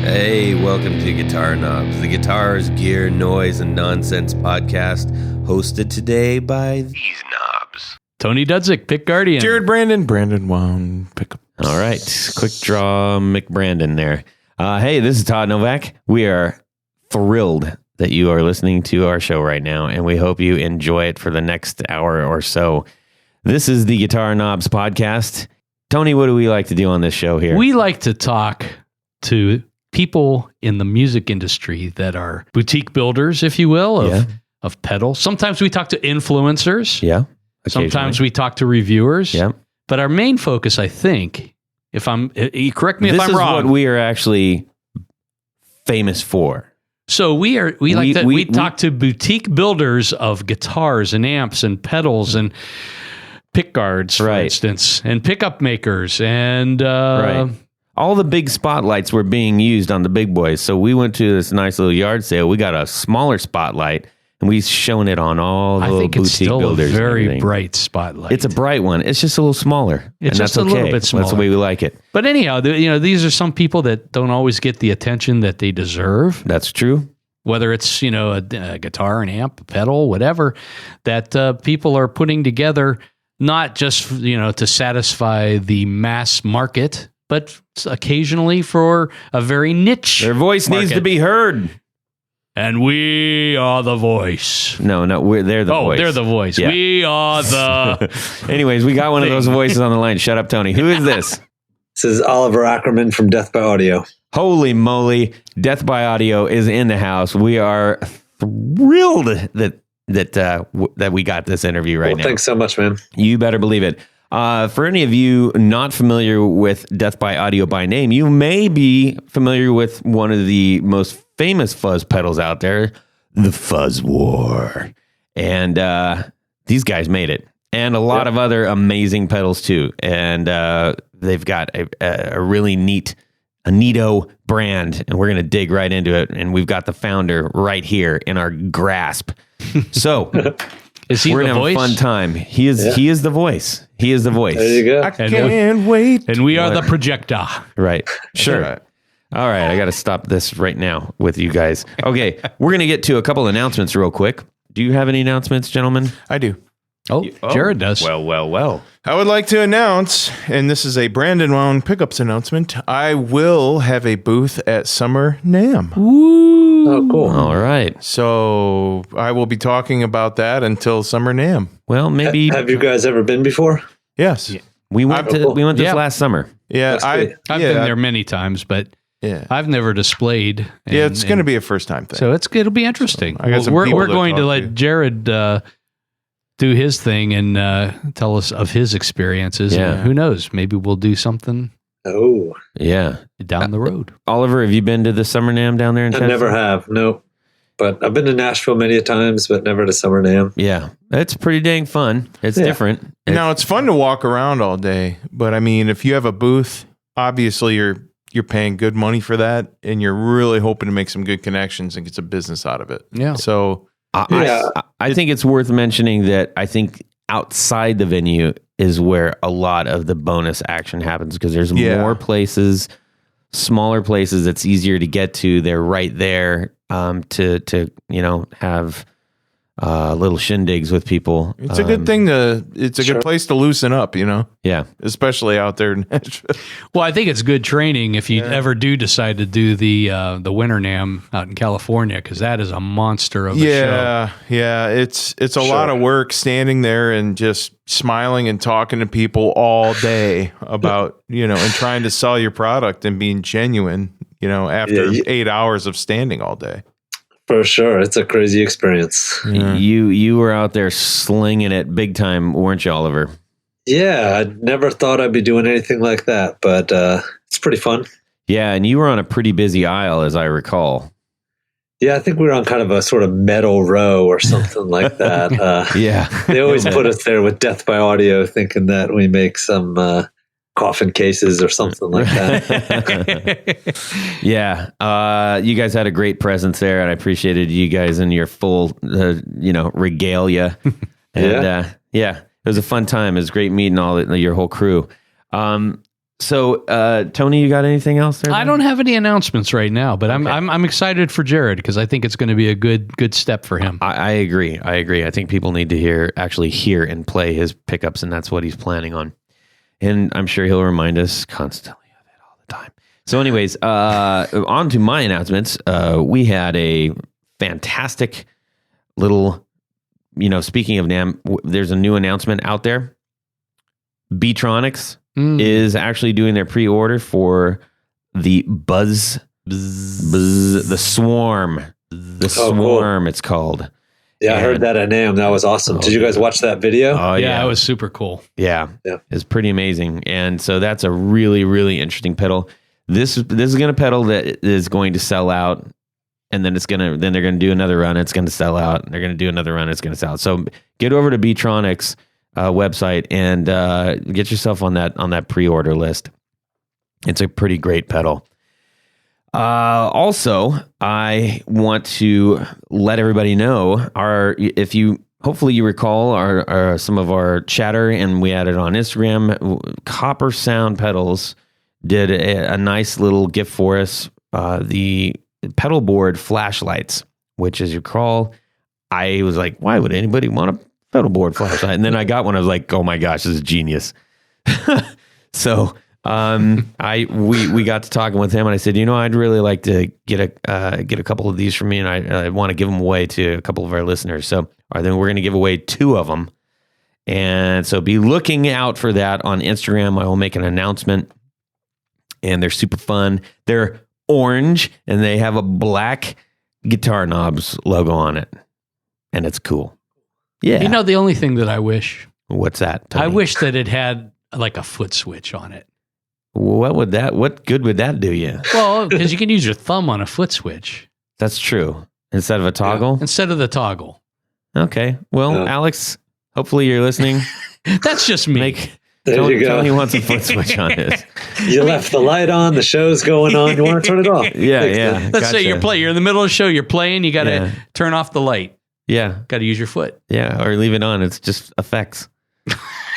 Hey, welcome to Guitar Knobs, the guitars, gear, noise, and nonsense podcast, hosted today by these knobs. Tony Dudzik, Pick Guardian. Jared Brandon Wound, Pickup. All right, quick draw McBrandon there. Hey, this is Todd Novak. We are thrilled that you are listening to our show right now, and we hope you enjoy it for the next hour or so. This is the Guitar Knobs podcast. Tony, what do we like to do on this show here? We like to talk to people in the music industry that are boutique builders, if you will, of pedals. Sometimes we talk to influencers. Yeah. Sometimes we talk to reviewers. Yeah. But our main focus, I think, you correct me if I'm wrong. This is what we are actually famous for. So we talk to boutique builders of guitars and amps and pedals and pick guards, for instance, and pickup makers and all the big spotlights were being used on the big boys. So we went to this nice little yard sale. We got a smaller spotlight, and we've shown it on all the little boutique builders. I think it's still a very bright spotlight. It's a bright one. It's just a little smaller. It's just a little bit smaller. That's the way we like it. But anyhow, these are some people that don't always get the attention that they deserve. That's true. Whether it's a guitar, an amp, a pedal, whatever, that people are putting together, not just to satisfy the mass market, but occasionally for a very niche. Their voice needs to be heard. And we are the voice. No, they're the voice. Oh, they're the voice. Yeah. We are the... Anyways, we got one of those voices on the line. Shut up, Tony. Who is this? This is Oliver Ackermann from Death by Audio. Holy moly. Death by Audio is in the house. We are thrilled that we got this interview right now. Thanks so much, man. You better believe it. For any of you not familiar with Death by Audio by name, you may be familiar with one of the most famous fuzz pedals out there, the Fuzz War. And these guys made it. And a lot of other amazing pedals too. And they've got a really neato brand. And we're going to dig right into it. And we've got the founder right here in our grasp. So... Is he We're the voice? We're going to have a fun time. He is the voice. He is the voice. There you go. I can't wait. And we are the projector. Right. Sure. Right. All right. I got to stop this right now with you guys. Okay. We're going to get to a couple announcements real quick. Do you have any announcements, gentlemen? I do. Oh, Jared does. Well. I would like to announce, and this is a Brandon Wound Pickups announcement, I will have a booth at Summer NAMM. Woo. Oh, cool. All right. So I will be talking about that until Summer NAMM. Well, maybe. Have you guys ever been before? Yes. Yeah. We went this last summer. Yeah. I've been there many times, but I've never displayed. It's going to be a first time thing. So it'll be interesting. We're going to let Jared do his thing and tell us of his experiences. Yeah. And who knows? Maybe we'll do something. Oh, yeah. Down the road. Oliver, have you been to the Summer NAMM down there in I Chester? never have. No, but I've been to Nashville many times, but never to Summer NAMM. Yeah, it's pretty dang fun. It's different. Now it's fun to walk around all day, but I mean, if you have a booth, obviously you're paying good money for that, and you're really hoping to make some good connections and get some business out of it. Yeah. So I think it's worth mentioning that I think outside the venue is where a lot of the bonus action happens, because there's more places, smaller places that's easier to get to. They're right there to have little shindigs with people. It's a good thing it's a good place to loosen up, Yeah. Especially out there in Nashville. Well, I think it's good training if you ever do decide to do the Winter NAMM out in California, because that is a monster of a show. Yeah. It's a lot of work standing there and just smiling and talking to people all day about, and trying to sell your product and being genuine, after 8 hours of standing all day. For sure. It's a crazy experience. Yeah. You were out there slinging it big time, weren't you, Oliver? Yeah, I never thought I'd be doing anything like that, but it's pretty fun. Yeah, and you were on a pretty busy aisle, as I recall. Yeah, I think we were on kind of a sort of metal row or something like that. They always put us there with Death by Audio, thinking that we make some coffin cases or something like that. Yeah. You guys had a great presence there, and I appreciated you guys in your full, regalia. And it was a fun time. It was great meeting your whole crew. So, Tony, you got anything else there? I don't have any announcements right now, but I'm excited for Jared because I think it's going to be a good step for him. I agree. I think people need to actually hear and play his pickups, and that's what he's planning on. And I'm sure he'll remind us constantly of it all the time. So, anyways, on to my announcements. We had a fantastic little, speaking of NAMM, there's a new announcement out there. Beatronics is actually doing their pre-order for the the Swarm. Swarm, it's called. Yeah, I heard that at NAMM. That was awesome. Did you guys watch that video? Oh, yeah, it was super cool. Yeah. It's pretty amazing. And so that's a really, really interesting pedal. This is going to pedal that is going to sell out, and then they're going to do another run. It's going to sell out. And they're going to do another run. It's going to sell out. So get over to Beatronics website and get yourself on that pre-order list. It's a pretty great pedal. Also, I want to let everybody know hopefully you recall our some of our chatter, and we had it on Instagram. Copper Sound Pedals did a nice little gift for us. The pedal board flashlights, which, as you recall, I was like, why would anybody want a pedal board flashlight? And then I got one. I was like, oh my gosh, this is genius. So we got to talking with him, and I said, I'd really like to get a couple of these for me, and I want to give them away to a couple of our listeners. So then we're going to give away 2 of them, and so be looking out for that on Instagram. I will make an announcement, and they're super fun. They're orange, and they have a black Guitar Knobs logo on it, and it's cool. Yeah. The only thing that I wish. What's that, Tony? I wish that it had like a foot switch on it. What good would that do you? Well, because you can use your thumb on a foot switch. That's true. Instead of a toggle? Yeah. Instead of the toggle. Okay. Well, Alex, hopefully you're listening. That's just me. Tony wants a foot switch on his. You left the light on, the show's going on, you want to turn it off. Yeah. Let's say you're in the middle of the show, you're playing, you got to turn off the light. Yeah. Got to use your foot. Yeah, or leave it on. It's just effects.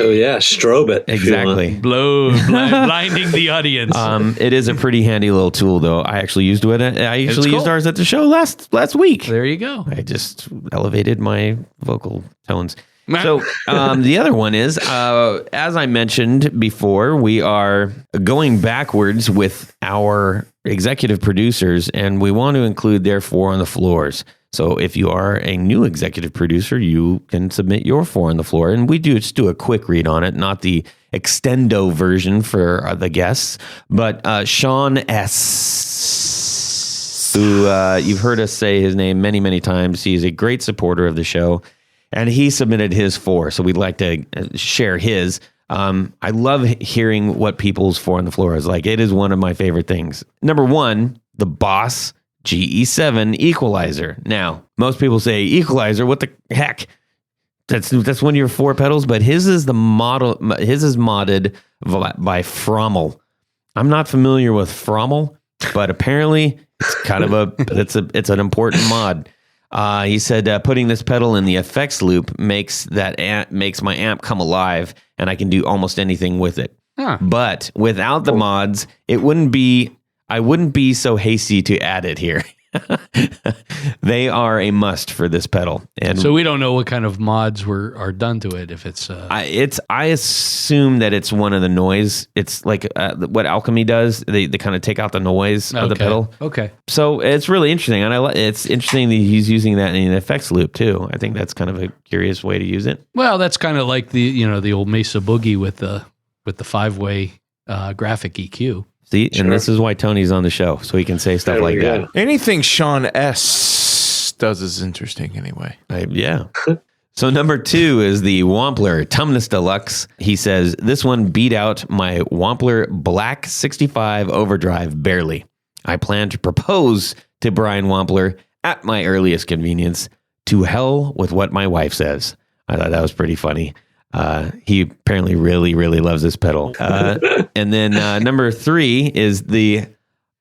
Oh yeah, strobe it. Exactly. Blinding the audience. It is a pretty handy little tool, though. I actually used it. I used ours at the show last week. There you go. I just elevated my vocal tones. So the other one is, as I mentioned before, we are going backwards with our executive producers, and we want to include their 4 on the floors. So if you are a new executive producer, you can submit your 4 on the floor, and we just do a quick read on it, not the extendo version for the guests, but Sean S., who you've heard us say his name many, many times. He's a great supporter of the show, and he submitted his 4, so we'd like to share his. I love hearing what people's 4 on the floor is like. It is one of my favorite things. Number 1, the Boss GE7 equalizer. Now, most people say equalizer, what the heck? That's one of your 4 pedals, but his is the model. His is modded by Frommel. I'm not familiar with Frommel, but apparently it's kind of it's an important mod. He said putting this pedal in the effects loop makes my amp come alive, and I can do almost anything with it. Huh. But without the mods, I wouldn't be so hasty to add it here. They are a must for this pedal, and so we don't know what kind of mods are done to it. If it's, I assume that it's one of the noise. It's like what Alchemy does. They kind of take out the noise of the pedal. Okay, so it's really interesting, and it's interesting that he's using that in an effects loop too. I think that's kind of a curious way to use it. Well, that's kind of like the old Mesa Boogie with the 5-way graphic EQ. See, sure. And this is why Tony's on the show, so he can say stuff like that. Anything Sean S. does is interesting anyway. Yeah. So number 2 is the Wampler Tumnus Deluxe. He says, this one beat out my Wampler Black 65 Overdrive barely. I plan to propose to Brian Wampler at my earliest convenience. To hell with what my wife says. I thought that was pretty funny. He apparently really, really loves this pedal. And then number 3 is the.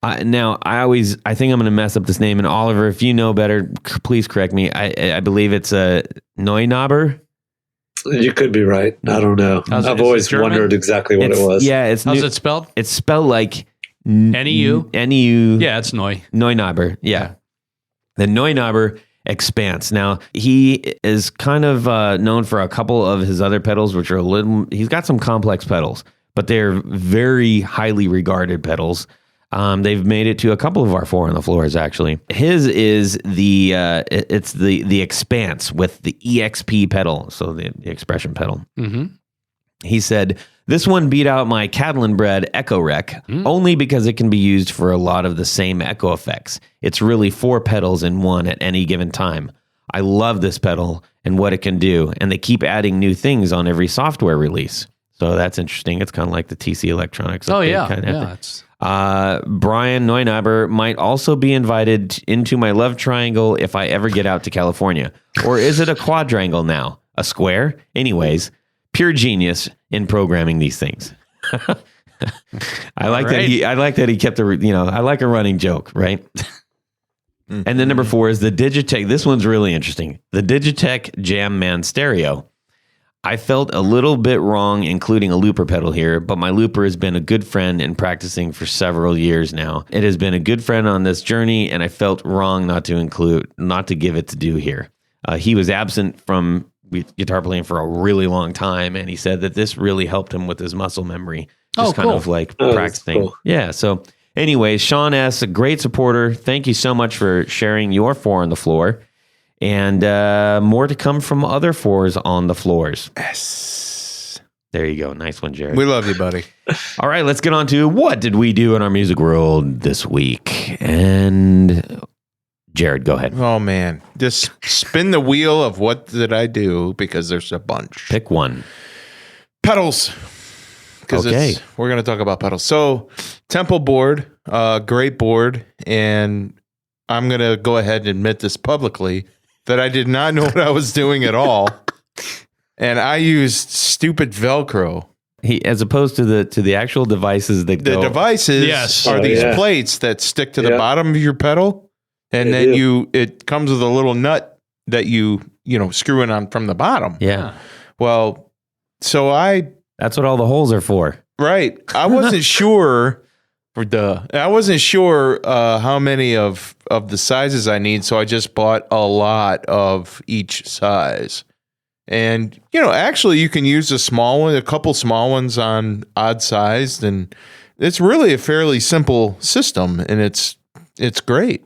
Now I think I'm going to mess up this name. And Oliver, if you know better, please correct me. I believe it's a Neunauber. You could be right. I don't know. I've always wondered exactly what it was. Yeah, how's it spelled? It's spelled like N-E-U? N-E-U. Yeah, it's Neu. Neunaber. Yeah. The Neunaber Expanse. Now, he is kind of known for a couple of his other pedals, which are a little, he's got some complex pedals, but they're very highly regarded pedals. They've made it to a couple of our Four on the Floors, actually. His is it's the Expanse with the EXP pedal, so the expression pedal. Mm-hmm. He said, this one beat out my Catalan bred Echo Rec only because it can be used for a lot of the same echo effects. It's really 4 pedals in one at any given time. I love this pedal and what it can do, and they keep adding new things on every software release. So that's interesting. It's kind of like the TC Electronics. Oh, yeah. Brian Neunaber might also be invited into my love triangle if I ever get out to California. Or is it a quadrangle now? A square? Anyways, pure genius in programming these things. I like that he kept I like a running joke, right? And then number 4 is the Digitech. This one's really interesting. The Digitech Jam Man Stereo. I felt a little bit wrong including a looper pedal here, but my looper has been a good friend and practicing for several years now. It has been a good friend on this journey, and I felt wrong not to give it to do here. He was absent from guitar playing for a really long time, and he said that this really helped him with his muscle memory. Just kind of like practicing. Cool. Yeah. So anyways, Sean S., a great supporter. Thank you so much for sharing your Four on the Floor. And more to come from other Fours on the Floors. Yes. There you go. Nice one, Jared. We love you, buddy. All right, let's get on to what did we do in our music world this week? And Jared, go ahead. Oh, man. Just spin the wheel of what did I do, because there's a bunch. Pick one. Pedals. Because we're going to talk about pedals. So Temple board, great board. And I'm going to go ahead and admit this publicly, that I did not know what I was doing at all. And I used stupid Velcro. As opposed to the actual devices that the devices are these plates that stick to the bottom of your pedal. And then it comes with a little nut that you screw in on from the bottom. Yeah. Well, that's what all the holes are for. Right. I wasn't sure I wasn't sure how many of the sizes I need, so I just bought a lot of each size. And actually you can use a couple small ones on odd sized, and it's really a fairly simple system, and it's great.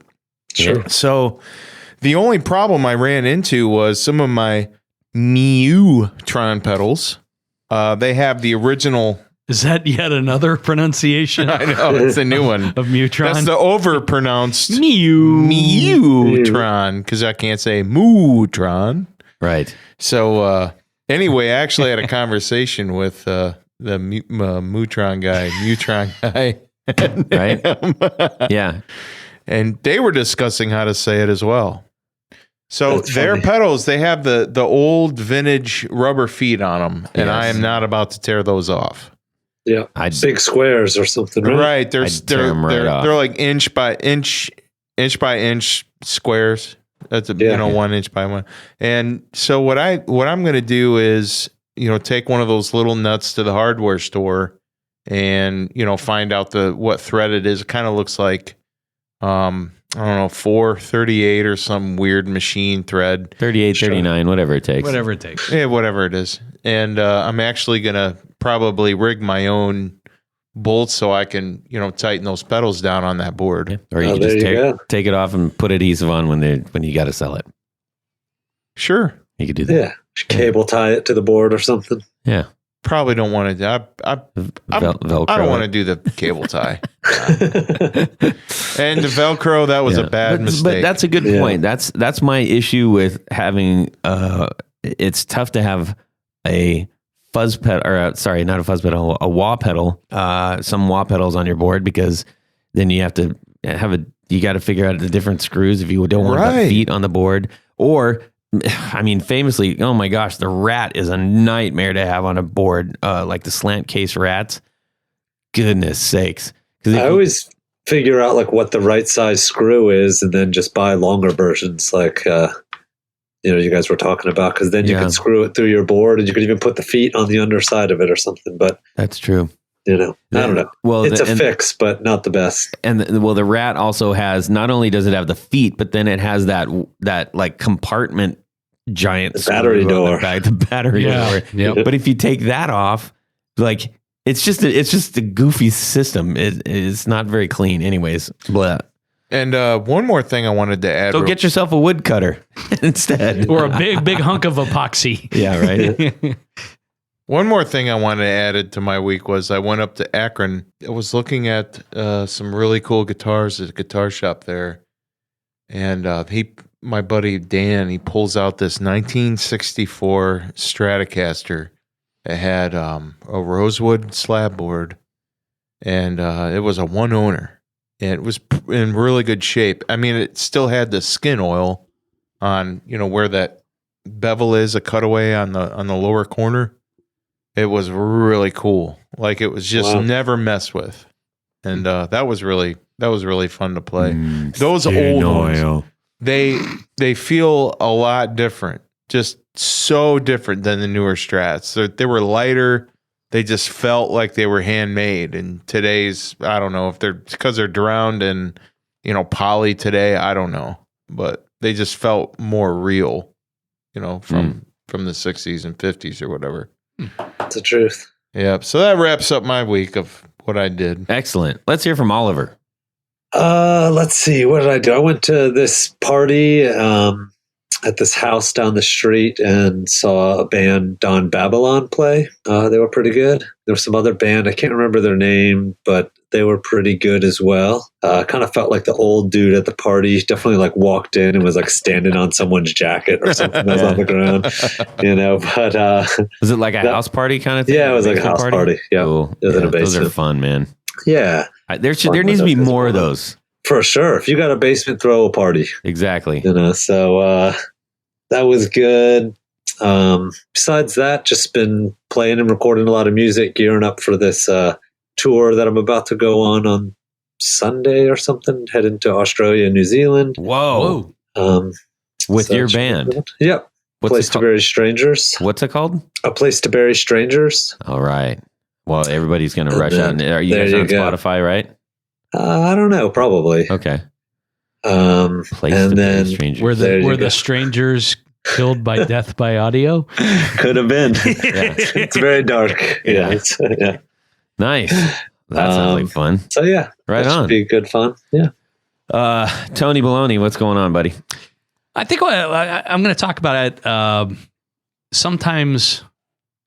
Sure. So the only problem I ran into was some of my Neutron pedals. They have the original. Is that yet another pronunciation? I know, it's a new one. Of Mutron? That's the overpronounced Mutron, because I can't say Mutron. Right. So anyway, I actually had a conversation with the Mutron guy. Right? Yeah. And they were discussing how to say it as well. So their pedals, they have the old vintage rubber feet on them, and I am not about to tear those off. Yeah, big squares or something, right? Right. They're like inch by inch squares. That's 1 inch by 1. And so what I'm going to do is take one of those little nuts to the hardware store and find out what thread it is. It kind of looks like I don't know, 438 or some weird machine thread. 38, 39, whatever it takes. Whatever it takes. Yeah, whatever it is. And I'm actually going to probably rig my own bolts so I can, tighten those pedals down on that board. Yeah. Or you can just take it off and put adhesive on when you got to sell it. Sure. You could do that. Yeah. Cable tie it to the board or something. Yeah. Probably don't want to. I don't want to do the cable tie. And the Velcro, that was a bad mistake. But that's a good point. That's my issue with having. It's tough to have a fuzz pedal, or sorry, not a fuzz pedal, a wah pedal. Some wah pedals on your board, because then you have to you got to figure out the different screws if you don't want the feet on the board, or. I mean, famously, oh my gosh, the rat is a nightmare to have on a board, like the slant case rats. Goodness sakes. I always figure out like what the right size screw is and then just buy longer versions. Like, you guys were talking about, because then you can screw it through your board, and you could even put the feet on the underside of it or something. But that's true. I don't know. Well, it's a fix, but not the best. And the Rat also has, not only does it have the feet, but then it has that like compartment giant battery door. The battery door. Yep. But if you take that off, like it's just a goofy system. It's not very clean, anyways. Blah. And one more thing I wanted to add. So get yourself a woodcutter instead, or a big hunk of epoxy. Yeah, right. One more thing I wanted to add to my week was I went up to Akron. I was looking at some really cool guitars at a guitar shop there, and my buddy Dan, he pulls out this 1964 Stratocaster. It had a rosewood slab board, and it was a one owner, and it was in really good shape. I mean, it still had the skin oil on, where that bevel is, a cutaway on the lower corner. It was really cool. Like, it was just never messed with. And that was really fun to play. Those old ones, they feel a lot different. Just so different than the newer Strats. They were lighter. They just felt like they were handmade. And today's, I don't know if because they're drowned in, poly today. I don't know. But they just felt more real, from the 60s and 50s or whatever. That's the truth. Yeah. So that wraps up my week of what I did. Excellent. Let's hear from Oliver. Let's see. What did I do? I went to this party at this house down the street and saw a band, Don Babylon, play. They were pretty good. There was some other band. I can't remember their name, but they were pretty good as well. Kind of felt like the old dude at the party. Definitely like walked in and was like standing on someone's jacket or something that was on the ground, But was it like a house party kind of thing? Yeah, it was like a house party. Yeah, cool. It was in a basement. Those are fun, man. Yeah, there needs to be more of those. For sure. If you got a basement, throw a party. Exactly. So that was good. Besides that, just been playing and recording a lot of music, gearing up for this tour that I'm about to go on Sunday or something, heading to Australia and New Zealand. Whoa. With your band? Yep. Place to Bury Strangers. What's it called? A Place to Bury Strangers. All right. Well, everybody's going to rush out. Are you guys on Spotify, right? I don't know. Probably. Okay. Place to Bury Strangers. Were the strangers killed by death by audio? Could have been. It's very dark. Yeah. Yeah. Nice. That sounds like fun. So yeah, right on. Should be good fun. Yeah. Tony Baloney, what's going on, buddy? I think I'm going to talk about it. Sometimes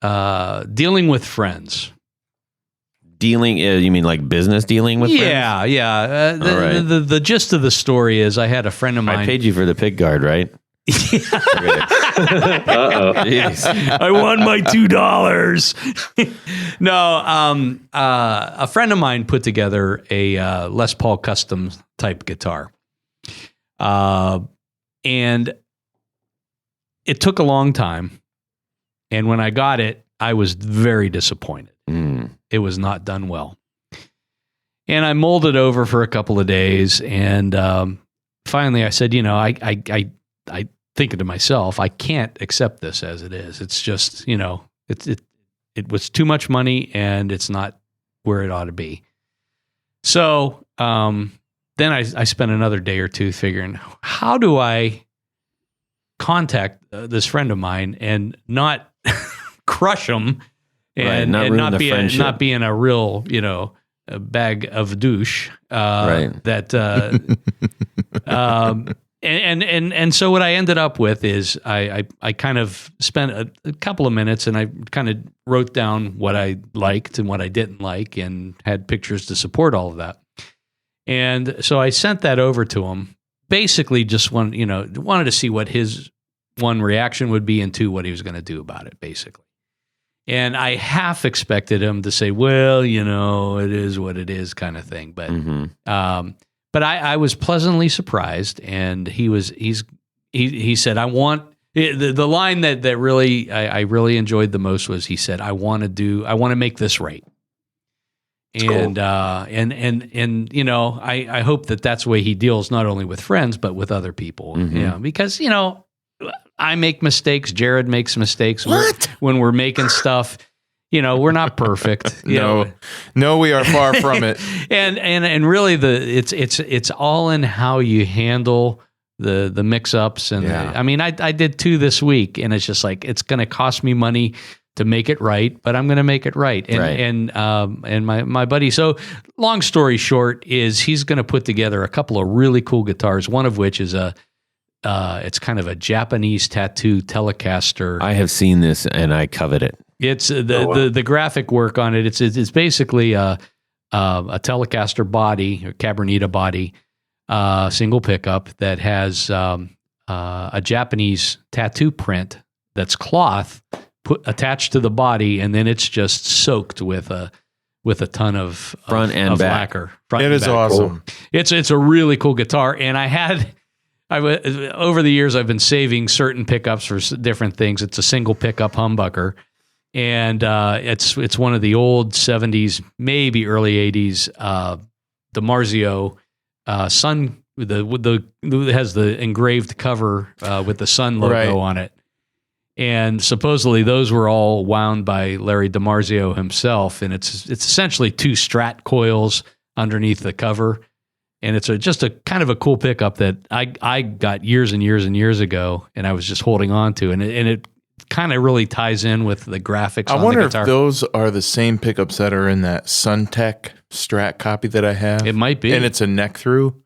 dealing with friends. Dealing? You mean like business dealing with friends? Yeah. The gist of the story is I had a friend of mine. I paid you for the pig guard, right? Uh-oh. I won my $2. No, a friend of mine put together a Les Paul custom type guitar. And it took a long time. And when I got it, I was very disappointed. It was not done well. And I mulled it over for a couple of days. And finally I said, I thinking to myself, I can't accept this as it is. It's just, it was too much money and it's not where it ought to be. So then I spent another day or two figuring, how do I contact this friend of mine and not crush him and not be in a real, a bag of douche. And so what I ended up with is I kind of spent a couple of minutes and I kind of wrote down what I liked and what I didn't like and had pictures to support all of that. And so I sent that over to him. Basically, just wanted to see what his one reaction would be and two, what he was going to do about it, basically. And I half expected him to say, well, it is what it is kind of thing. But but I was pleasantly surprised, and he said, I want the line that really I really enjoyed the most was he said, I want to make this right. And cool. I hope that's the way he deals not only with friends but with other people. Because I make mistakes. Jared makes mistakes. When we're making stuff. We're not perfect. No, we are far from it. and really it's all in how you handle the mix ups. And I did 2 this week, and it's just like, it's going to cost me money to make it right, but I'm going to make it right. And my buddy. So long story short is he's going to put together a couple of really cool guitars. One of which is it's kind of a Japanese tattoo Telecaster. I have seen this and I covet it. It's the graphic work on it. It's basically a Telecaster body or Cabernita body, single pickup that has a Japanese tattoo print that's cloth attached to the body, and then it's just soaked with a ton of front and back lacquer. It is awesome. It's a really cool guitar, and over the years I've been saving certain pickups for different things. It's a single pickup humbucker. And it's one of the old 70s, maybe early 80s DiMarzio Sun. It has the engraved cover with the Sun logo on it. And supposedly those were all wound by Larry DiMarzio himself. And it's essentially 2 Strat coils underneath the cover. And it's just a kind of a cool pickup that I got years and years and years ago, and I was just holding on to, and it kind of really ties in with the graphics. I wonder if those are the same pickups that are in that Suntech Strat copy that I have. It might be, and it's a neck through.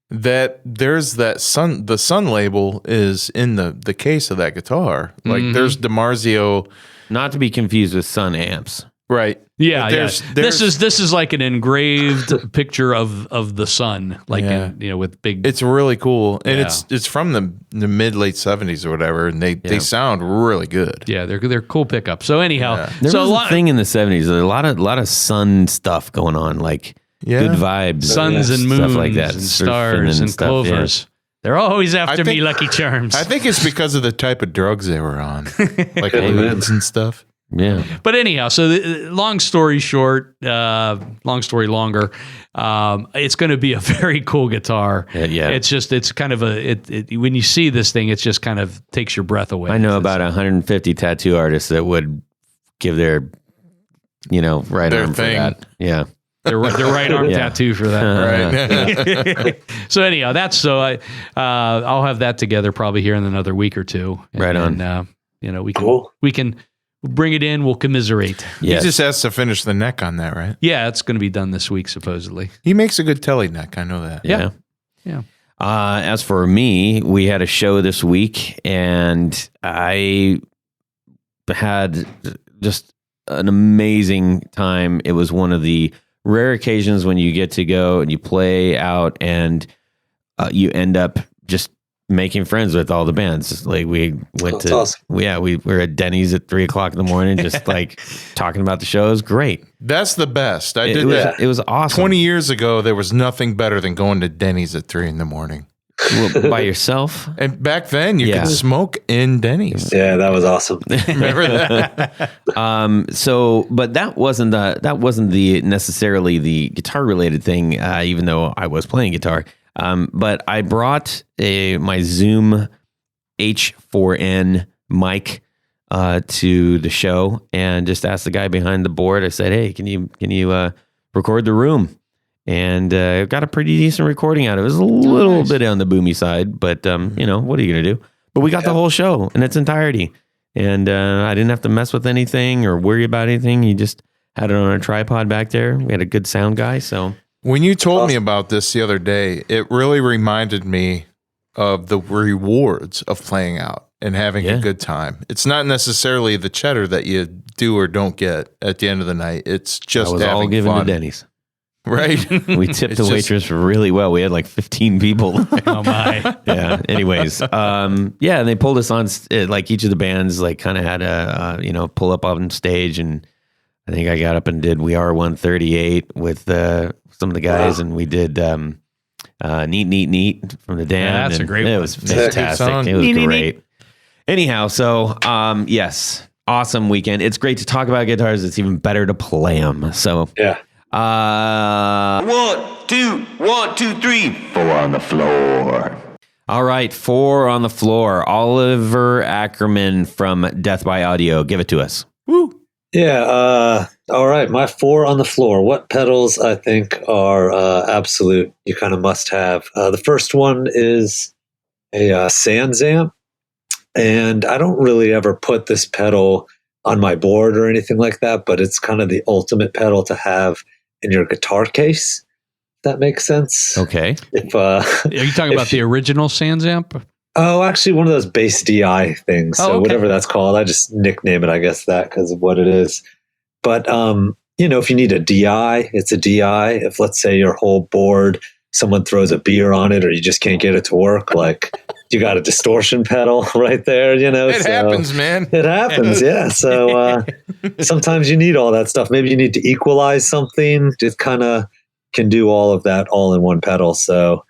That there's that the Sun label is in the case of that guitar. Like there's DiMarzio, not to be confused with Sun amps. Right. Yeah, This is like an engraved picture of the Sun, like with big. It's really cool, and it's from the mid late 70s or whatever, and they sound really good. Yeah, they're cool pickups. So anyhow, there was a thing in the 70s. A lot of Sun stuff going on, like good vibes, suns and moons, stuff like that, and stars and clovers. Yeah. They're always after me, Lucky Charms. I think it's because of the type of drugs they were on, like ludes and stuff. Yeah. But anyhow, so long story short, long story longer, it's going to be a very cool guitar. Yeah. It's kind of when you see this thing, it just kind of takes your breath away. I know about 150 tattoo artists that would give their, right arm for that. Yeah. Their right arm tattoo for that. Right. So anyhow, I'll have that together probably here in another week or two. Right on. We can bring it in. We'll commiserate. Yes. He just has to finish the neck on that, right? Yeah, it's going to be done this week, supposedly. He makes a good telly neck. I know that. Yeah. As for me, we had a show this week, and I had just an amazing time. It was one of the rare occasions when you get to go and you play out, and you end up just making friends with all the bands. Like we went awesome. we were at Denny's at 3:00 in the morning, just like talking about the show. It was great. That's the best. I did that. It was awesome. 20 years ago, there was nothing better than going to Denny's at 3 a.m. Well, by yourself. And back then, you could smoke in Denny's. Yeah, that was awesome. Remember that? But that wasn't the necessarily the guitar related thing. Even though I was playing guitar. But I brought my Zoom H4n mic to the show and just asked the guy behind the board. I said, "Hey, can you record the room?" And got a pretty decent recording out of it. It was a little bit on the boomy side, but what are you gonna do? But we got the whole show in its entirety, and I didn't have to mess with anything or worry about anything. You just had it on a tripod back there. We had a good sound guy, so. When you told me about this the other day, it really reminded me of the rewards of playing out and having a good time. It's not necessarily the cheddar that you do or don't get at the end of the night. It's just having all given fun. to Denny's. Right. We tipped the waitress really well. We had like 15 people. Oh my. Yeah. Anyways. And they pulled us on, like each of the bands like kind of had a, pull up on stage, and I think I got up and did We Are 138 with some of the guys, and we did Neat from the Damned. Yeah, that's a great one. It was fantastic. It was great. Anyhow, so yes, awesome weekend. It's great to talk about guitars. It's even better to play them. So yeah. 1, 2, 1, 2, 3, 4 on the floor. All right, 4 on the floor. Oliver Ackermann from Death by Audio. Give it to us. Woo. Yeah. All right. My 4 on the floor. What pedals I think are absolute, you kind of must have. The first one is a Sans amp. And I don't really ever put this pedal on my board or anything like that, but it's kind of the ultimate pedal to have in your guitar case. If that makes sense. Okay. If Are you talking about the original Sans amp? Oh, actually, one of those bass DI things. So whatever that's called, I just nickname it, I guess, that because of what it is. But, if you need a DI, it's a DI. If, let's say, your whole board, someone throws a beer on it or you just can't get it to work, like you got a distortion pedal right there, It happens, man. It happens, yeah. So sometimes you need all that stuff. Maybe you need to equalize something. It kind of can do all of that all in one pedal. So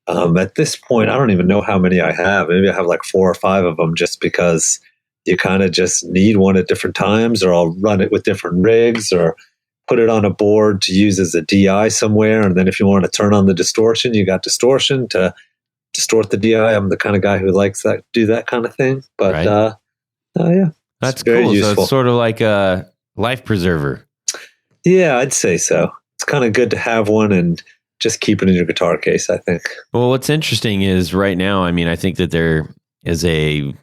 at this point, I don't even know how many I have. Maybe I have like 4 or 5 of them just because you kind of just need one at different times, or I'll run it with different rigs or put it on a board to use as a DI somewhere. And then if you want to turn on the distortion, you got distortion to distort the DI. I'm the kind of guy who likes that, do that kind of thing. But right. Yeah, That's very cool. useful. So it's sort of like a life preserver. Yeah, I'd say so. It's kind of good to have one and just keep it in your guitar case, I think. Well, what's interesting is right now, I think that there is a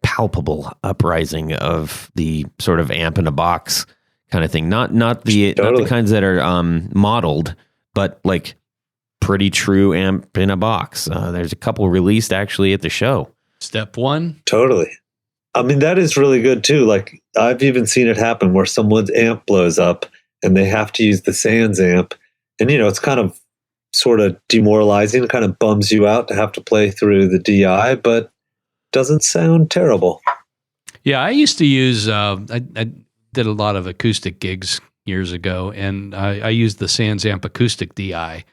palpable uprising of the sort of amp in a box kind of thing. Not the kinds that are modeled, but like pretty true amp in a box. There's a couple released actually at the show. Step 1. Totally. That is really good too. Like I've even seen it happen where someone's amp blows up and they have to use the Sans amp. And, it's kind of sort of demoralizing, kind of bums you out to have to play through the DI, but doesn't sound terrible. Yeah, I used to use, I did a lot of acoustic gigs years ago, and I used the Sans amp acoustic DI.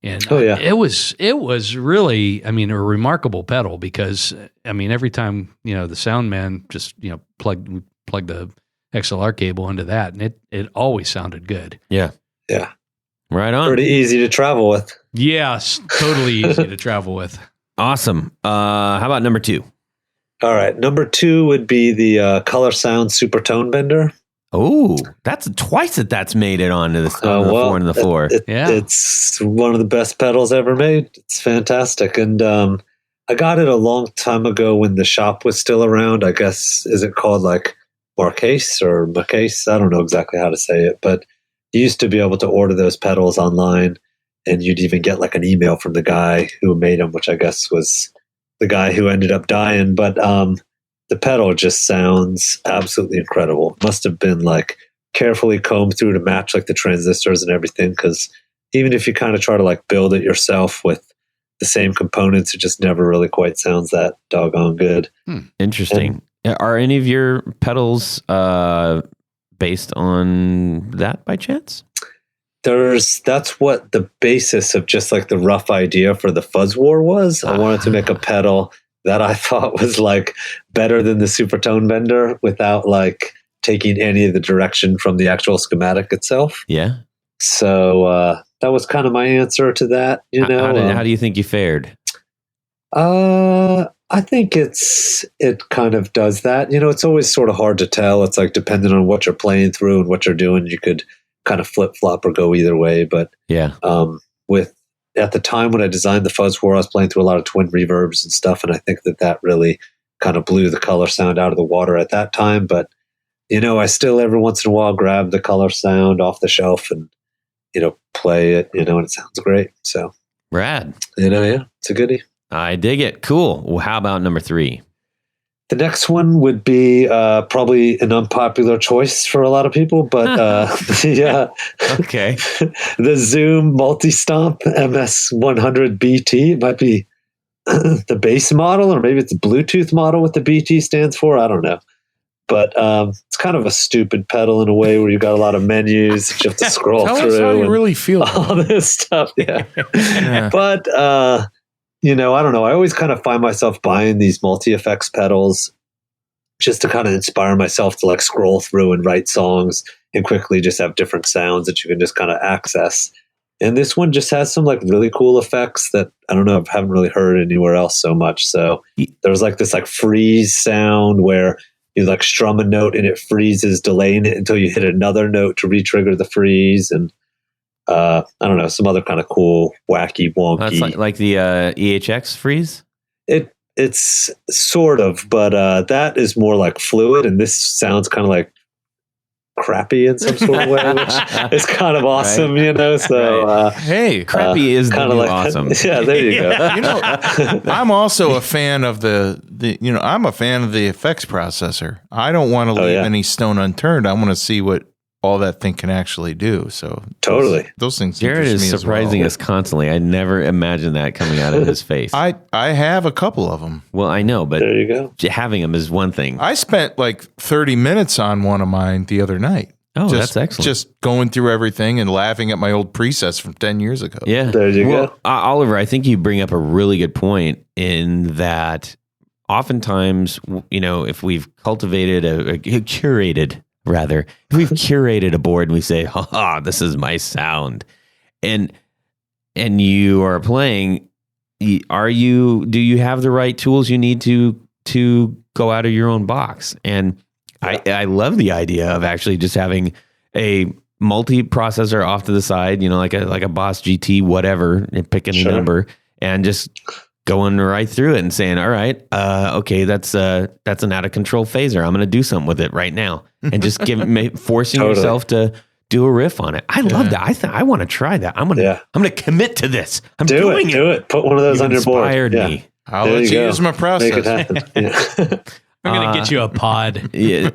And it was really, a remarkable pedal because, every time, the sound man just, plugged the XLR cable into that, and it always sounded good. Yeah. Yeah. Right on. Pretty easy to travel with. Yes, totally easy to travel with. Awesome. How about number 2? All right. Number 2 would be the Color Sound Super Tone Bender. Oh, that's twice that's made it onto the 4 and the 4. It's one of the best pedals ever made. It's fantastic. And I got it a long time ago when the shop was still around. I guess, is it called like Marcase or Macase? I don't know exactly how to say it, but you used to be able to order those pedals online, and you'd even get like an email from the guy who made them, which I guess was the guy who ended up dying. But the pedal just sounds absolutely incredible. Must have been like carefully combed through to match like the transistors and everything, because even if you kind of try to like build it yourself with the same components, it just never really quite sounds that doggone good. Interesting. Are any of your pedals based on that by chance? That's what the basis of just like the rough idea for the Fuzz War was. I wanted to make a pedal that I thought was like better than the Super Tone Bender without like taking any of the direction from the actual schematic itself. Yeah. So that was kind of my answer to that. How do you think you fared? I think it kind of does that. It's always sort of hard to tell. It's like depending on what you're playing through and what you're doing, you could kind of flip flop or go either way. But yeah, at the time when I designed the Fuzz War, I was playing through a lot of twin reverbs and stuff, and I think that really kind of blew the color sound out of the water at that time. But I still every once in a while grab the color sound off the shelf and play it, and it sounds great. So rad. Yeah, it's a goodie. I dig it. Cool. Well, how about number 3? The next one would be probably an unpopular choice for a lot of people, but okay, the Zoom Multi-Stomp MS100 BT. It might be the base model, or maybe it's a Bluetooth model what the BT stands for. I don't know. But it's kind of a stupid pedal in a way where you've got a lot of menus that you have to scroll Tell through. Us how you really feel. All this stuff, yeah. But I don't know. I always kind of find myself buying these multi-effects pedals just to kind of inspire myself to like scroll through and write songs and quickly just have different sounds that you can just kind of access. And this one just has some like really cool effects that I don't know, I haven't really heard anywhere else so much. So there's like this like freeze sound where you like strum a note and it freezes, delaying it until you hit another note to re-trigger the freeze. And I don't know, some other kind of cool, wacky, wonky. That's like the EHX freeze? It's sort of, but that is more like fluid, and this sounds kind of like crappy in some sort of way, which is kind of awesome, right. you know. So hey, crappy is kind of like awesome. Yeah, there you go. You know, I'm also a fan of I'm a fan of the effects processor. I don't want to leave any stone unturned. I want to see what all that thing can actually do. So totally, those things. Jared is surprising us constantly. I never imagined that coming out of his face. I have a couple of them. Well, I know, but there you go. Having them is one thing. I spent like 30 minutes on one of mine the other night. Oh, that's excellent. Just going through everything and laughing at my old presets from 10 years ago. Yeah. There you go. Oliver, I think you bring up a really good point in that oftentimes, if we've cultivated if we've curated a board and we say, this is my sound, and you are playing, do you have the right tools you need to go out of your own box? And I love the idea of actually just having a multi-processor off to the side, like a Boss GT, whatever, and picking a number and just going right through it and saying, all right, okay, that's an out of control phaser. I'm going to do something with it right now, and just forcing yourself to do a riff on it. I love that. I want to try that. I'm going to commit to this. I'm doing it. Do it. Put one of those on your board. Inspired me. I'll let you use my process. Make it happen. Yeah. I'm going to get you a pod. Yeah.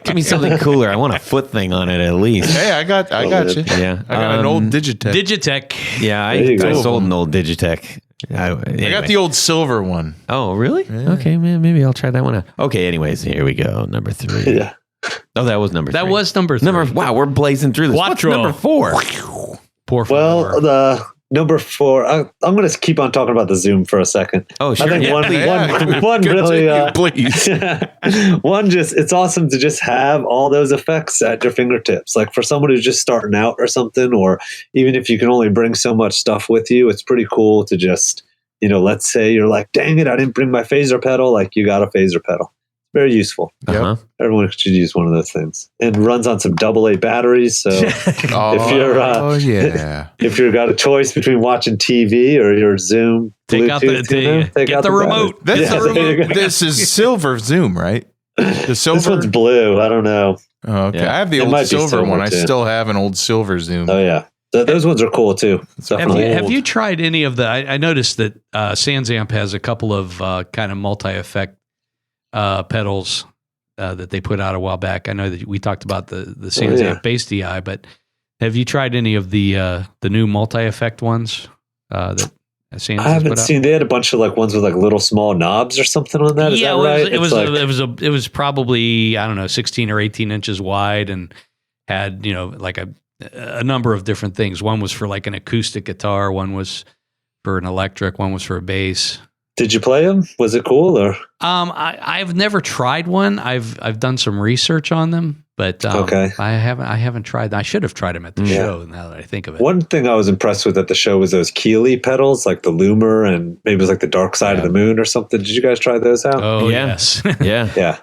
Give me something cooler. I want a foot thing on it at least. Hey, I got you. Yeah. I got an old Digitech. Digitech. Yeah, I sold an old Digitech. Anyway. I got the old silver one. Oh, really? Yeah. Okay, man, maybe I'll try that one out. Okay, anyways, here we go. Number 3. Yeah. Oh, that was number 3. That was number 3. Wow, we're blazing through this. Quattro. What's number 4? Poor well, the number 4. I'm going to keep on talking about the Zoom for a second. Oh, sure. I think one really, please. It's awesome to just have all those effects at your fingertips. Like for someone who's just starting out or something, or even if you can only bring so much stuff with you, it's pretty cool to just, let's say you're like, dang it, I didn't bring my phaser pedal. Like you got a phaser pedal. Very useful. Uh-huh. Everyone should use one of those things. And runs on some AA batteries. So if you've got a choice between watching TV or your Zoom, take out the remote. This is silver Zoom, right? The silver. This one's blue. I don't know. Oh, okay. Yeah. I have the old silver one. I still have an old silver Zoom. Oh yeah. Those ones are cool too. Have you tried any of the? I noticed that SansAmp has a couple of kind of multi-effect pedals that they put out a while back. I know that we talked about the SansAmp Bass DI, but have you tried any of the new multi-effect ones that SansAmp I haven't seen. They had a bunch of like ones with like little small knobs or something on that. Is that right? It was probably, I don't know, 16 or 18 inches wide and had like a number of different things. One was for like an acoustic guitar, one was for an electric, one was for a bass. Did you play them? Was it cool or? I've never tried one. I've done some research on them, but I haven't tried them. I should have tried them at the show. Now that I think of it, one thing I was impressed with at the show was those Keeley pedals, like the Loomer, and maybe it was like the Dark Side of the Moon or something. Did you guys try those out? Oh yes, yeah.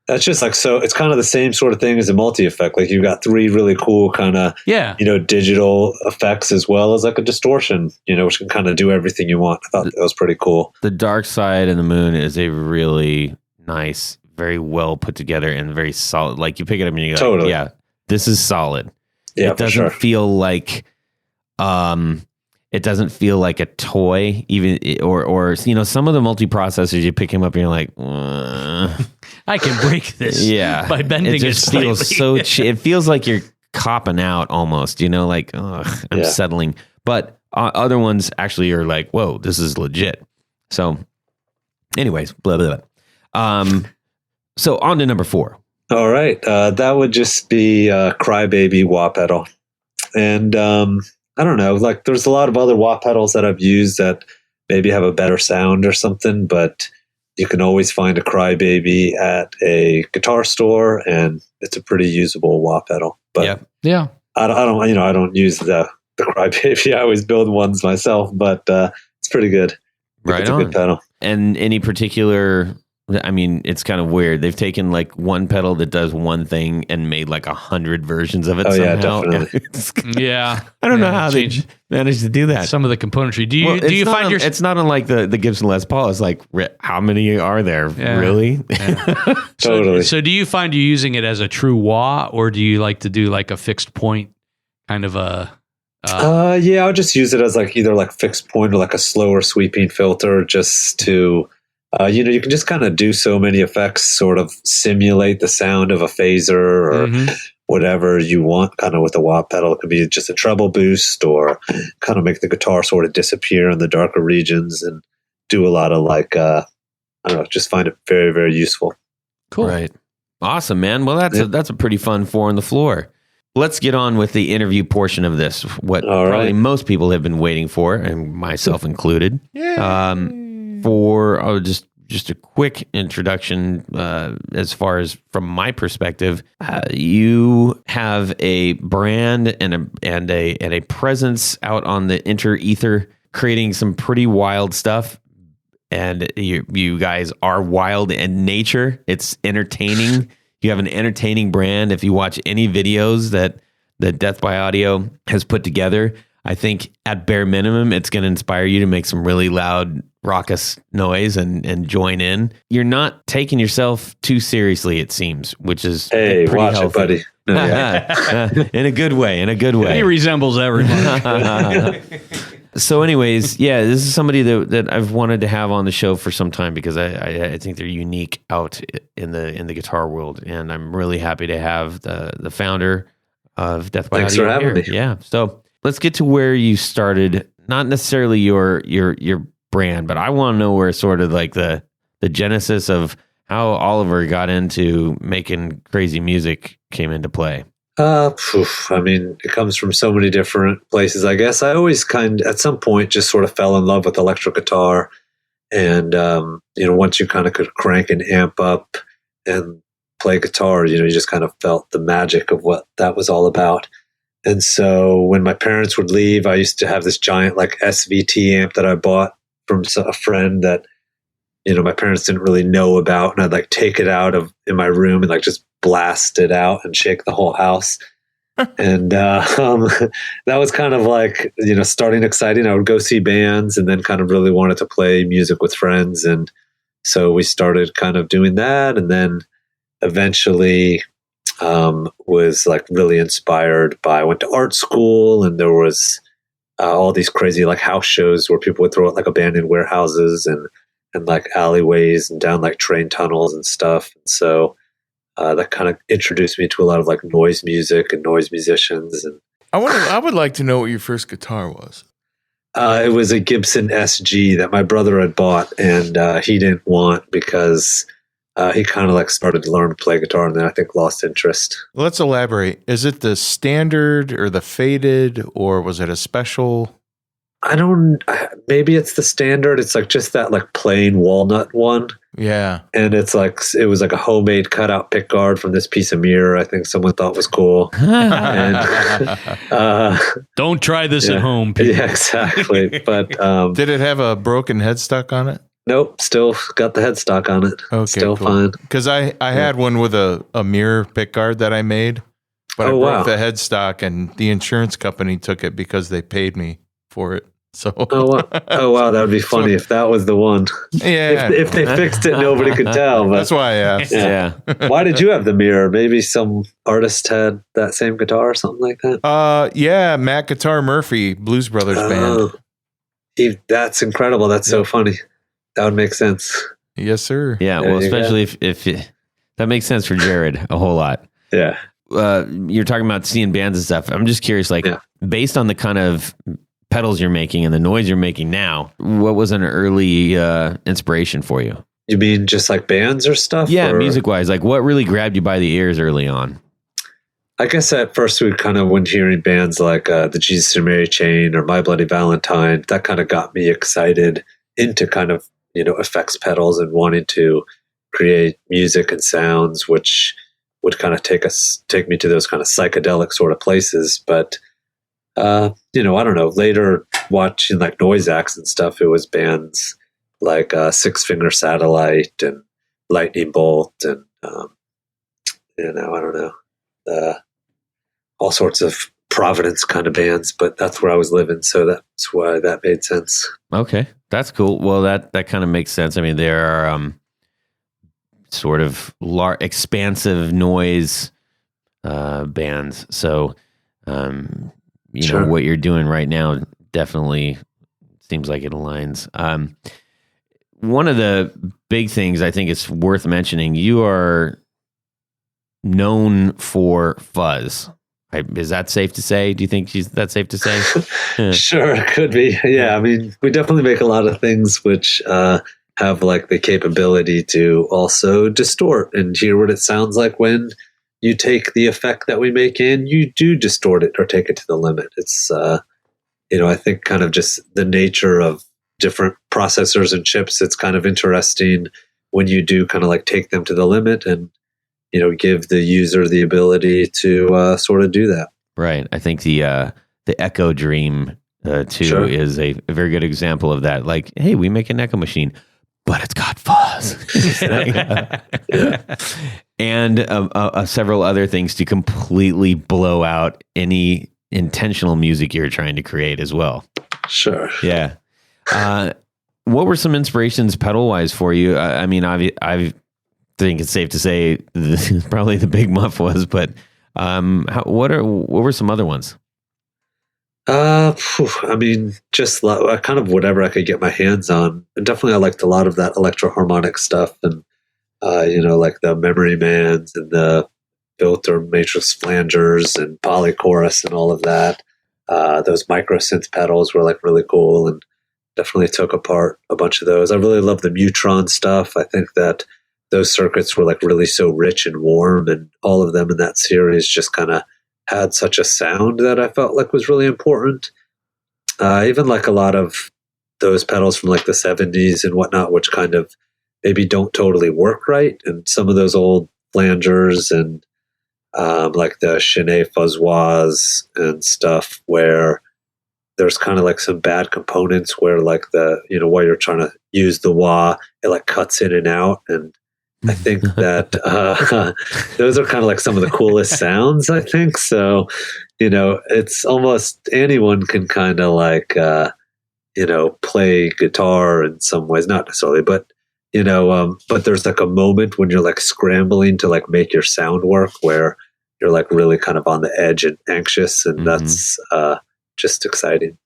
That's just like, so it's kind of the same sort of thing as a multi-effect. Like you've got 3 really cool kind of, digital effects as well as like a distortion, which can kind of do everything you want. I thought that was pretty cool. The Dark Side of the Moon is a really nice, very well put together and very solid. Like you pick it up and you go, totally. Yeah, this is solid. Yeah, it doesn't feel like, it doesn't feel like a toy, even or some of the multiprocessors you pick him up and you're like, I can break this. By bending it just slightly. feels so. It feels like you're copping out almost. Like, I'm settling. But other ones actually are like, whoa, this is legit. So, anyways, blah blah blah. So on to number 4. All right, that would just be Crybaby wah pedal, and I don't know, like there's a lot of other wah pedals that I've used that maybe have a better sound or something, but you can always find a Crybaby at a guitar store and it's a pretty usable wah pedal. But yeah. I don't use the Crybaby. I always build ones myself, but it's pretty good. Right it's on. A good pedal. And any particular, I mean, it's kind of weird. They've taken like one pedal that does one thing and made like 100 versions of it somehow. Yeah, definitely. Yeah. I don't know how they managed to do that. Some of the componentry. Do you find it's not unlike the Gibson Les Paul. It's like, how many are there? Yeah. Really? Yeah. Totally. So do you find you're using it as a true wah, or do you like to do like a fixed point kind of a... yeah, I'll just use it as like either like fixed point or like a slower sweeping filter, just to, you can just kind of do so many effects, sort of simulate the sound of a phaser or whatever you want kind of with a wah pedal. It could be just a treble boost or kind of make the guitar sort of disappear in the darker regions and do a lot of like, I don't know, just find it very, very useful. Cool. Right. Awesome, man. Well, that's a pretty fun 4 on the floor. Let's get on with the interview portion of this. What probably most people have been waiting for, and myself included. For just a quick introduction, as far as from my perspective, you have a brand and a presence out on the ether, creating some pretty wild stuff. And you guys are wild in nature. It's entertaining. You have an entertaining brand. If you watch any videos that Death by Audio has put together, I think at bare minimum, it's going to inspire you to make some really loud, raucous noise and join in. You're not taking yourself too seriously, it seems, which is pretty watch healthy. It, buddy. No, yeah. In a good way. He resembles everyone. So anyways, yeah, this is somebody that I've wanted to have on the show for some time because I think they're unique out in the guitar world, and I'm really happy to have the founder of Death by Audio. Thanks for having me. Yeah. So let's get to where you started. Not necessarily your brand, but I want to know where sort of like the genesis of how Oliver got into making crazy music came into play. I mean, it comes from so many different places, I guess. I always at some point, just sort of fell in love with electric guitar. And, once you kind of could crank an amp up and play guitar, you just kind of felt the magic of what that was all about. And so when my parents would leave, I used to have this giant like SVT amp that I bought from a friend that, my parents didn't really know about. And I'd like take it out in my room and like just blast it out and shake the whole house. And that was kind of like, starting exciting. I would go see bands and then kind of really wanted to play music with friends. And so we started kind of doing that. And then eventually was like really inspired I went to art school, and there was all these crazy like house shows where people would throw out like abandoned warehouses and like alleyways and down like train tunnels and stuff. And so that kind of introduced me to a lot of like noise music and noise musicians. And I would like to know what your first guitar was. It was a Gibson SG that my brother had bought, and he didn't want because he kind of like started to learn to play guitar, and then I think lost interest. Let's elaborate. Is it the standard or the faded, or was it a special? Maybe it's the standard. It's like just that like plain walnut one. Yeah. And it was like a homemade cutout pickguard from this piece of mirror I think someone thought was cool. And, don't try this at home, people. Yeah, exactly. But did it have a broken headstock on it? Nope. Still got the headstock on it. Okay, still cool. Fine. Because I had one with a mirror pickguard that I made, but I broke the headstock, and the insurance company took it because they paid me for it. So wow, that would be funny if that was the one. Yeah, if they fixed it, nobody could tell. But that's why I asked. Yeah. Why did you have the mirror? Maybe some artist had that same guitar or something like that. Yeah, Matt Guitar Murphy, Blues Brothers band. That's incredible. That's so funny. That would make sense. Yes, sir. Yeah, well, especially if that makes sense for Jared a whole lot. Yeah. You're talking about seeing bands and stuff. I'm just curious, like based on the kind of pedals you're making and the noise you're making now, what was an early inspiration for you? You mean just like bands or stuff? Yeah, music wise, like what really grabbed you by the ears early on? I guess at first we kind of, when hearing bands like the Jesus and Mary Chain or My Bloody Valentine, that kind of got me excited into kind of, effects pedals and wanting to create music and sounds, which would kind of take me to those kind of psychedelic sort of places. But I don't know. Later, watching like Noise Acts and stuff, it was bands like Six Finger Satellite and Lightning Bolt, and I don't know, all sorts of Providence kind of bands. But that's where I was living, so that's why that made sense. Okay, that's cool. Well, that kind of makes sense. I mean, there are sort of expansive noise bands, so Sure. know what you're doing right now definitely seems like it aligns. One of the big things I think it's worth mentioning, you are known for fuzz. Is that safe to say? Do you think that's safe to say? Sure, it could be. Yeah, I mean, we definitely make a lot of things which have like the capability to also distort and hear what it sounds like when you take the effect that we make in, you do distort it or take it to the limit. It's, I think kind of just the nature of different processors and chips. It's kind of interesting when you do kind of like take them to the limit and, give the user the ability to sort of do that. Right. I think the Echo Dream too Sure. is a very good example of that. Like, hey, we make an Echo machine, but it's got fuzz. And several other things to completely blow out any intentional music you're trying to create as well. Sure. Yeah. What were some inspirations pedal-wise for you? I mean, I think it's safe to say probably the Big Muff was, but what were some other ones? I mean, just kind of whatever I could get my hands on. And definitely I liked a lot of that electro-harmonic stuff and, like the Memory Mans and the filter matrix flangers and polychorus and all of that. Those micro synth pedals were like really cool and definitely took apart a bunch of those. I really love the Mutron stuff. I think that those circuits were like really so rich and warm, and all of them in that series just kind of had such a sound that I felt like was really important. Even like a lot of those pedals from like the 70s and whatnot, which kind of maybe don't totally work right. And some of those old flangers and like the Chenet Fuzzoirs and stuff where there's kind of like some bad components where like while you're trying to use the wah, it like cuts in and out. And I think that those are kind of like some of the coolest sounds, I think. So, it's almost anyone can kind of like, play guitar in some ways, not necessarily, but, but there's like a moment when you're like scrambling to like make your sound work where you're like really kind of on the edge and anxious. And that's just exciting.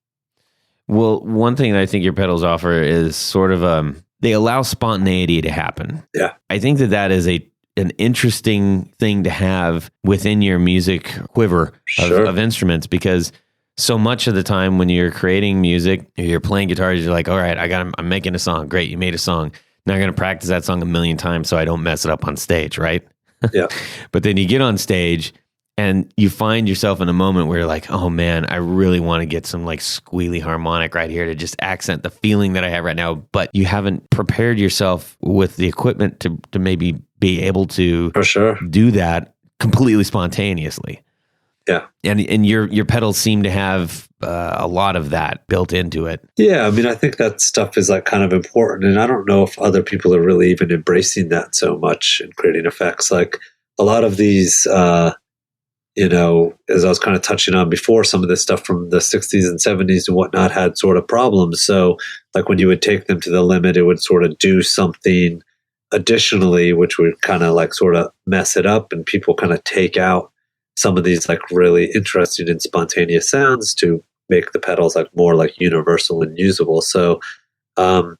Well, one thing that I think your pedals offer is sort of, they allow spontaneity to happen. Yeah. I think that is an interesting thing to have within your music quiver of instruments, because so much of the time when you're creating music, you're playing guitar, you're like, all right, I'm making a song. Great. You made a song. Now I'm going to practice that song 1,000,000 times so I don't mess it up on stage. Right. Yeah. But then you get on stage and you find yourself in a moment where you're like, oh man, I really want to get some like squealy harmonic right here to just accent the feeling that I have right now. But you haven't prepared yourself with the equipment to maybe be able to For sure. do that completely spontaneously. Yeah. And your pedals seem to have a lot of that built into it. Yeah. I mean, I think that stuff is like kind of important. And I don't know if other people are really even embracing that so much and creating effects. Like a lot of these, as I was kind of touching on before, some of this stuff from the 60s and 70s and whatnot had sort of problems. So like when you would take them to the limit, it would sort of do something additionally, which would kind of like sort of mess it up, and people kind of take out some of these like really interesting and spontaneous sounds to make the pedals like more like universal and usable. So I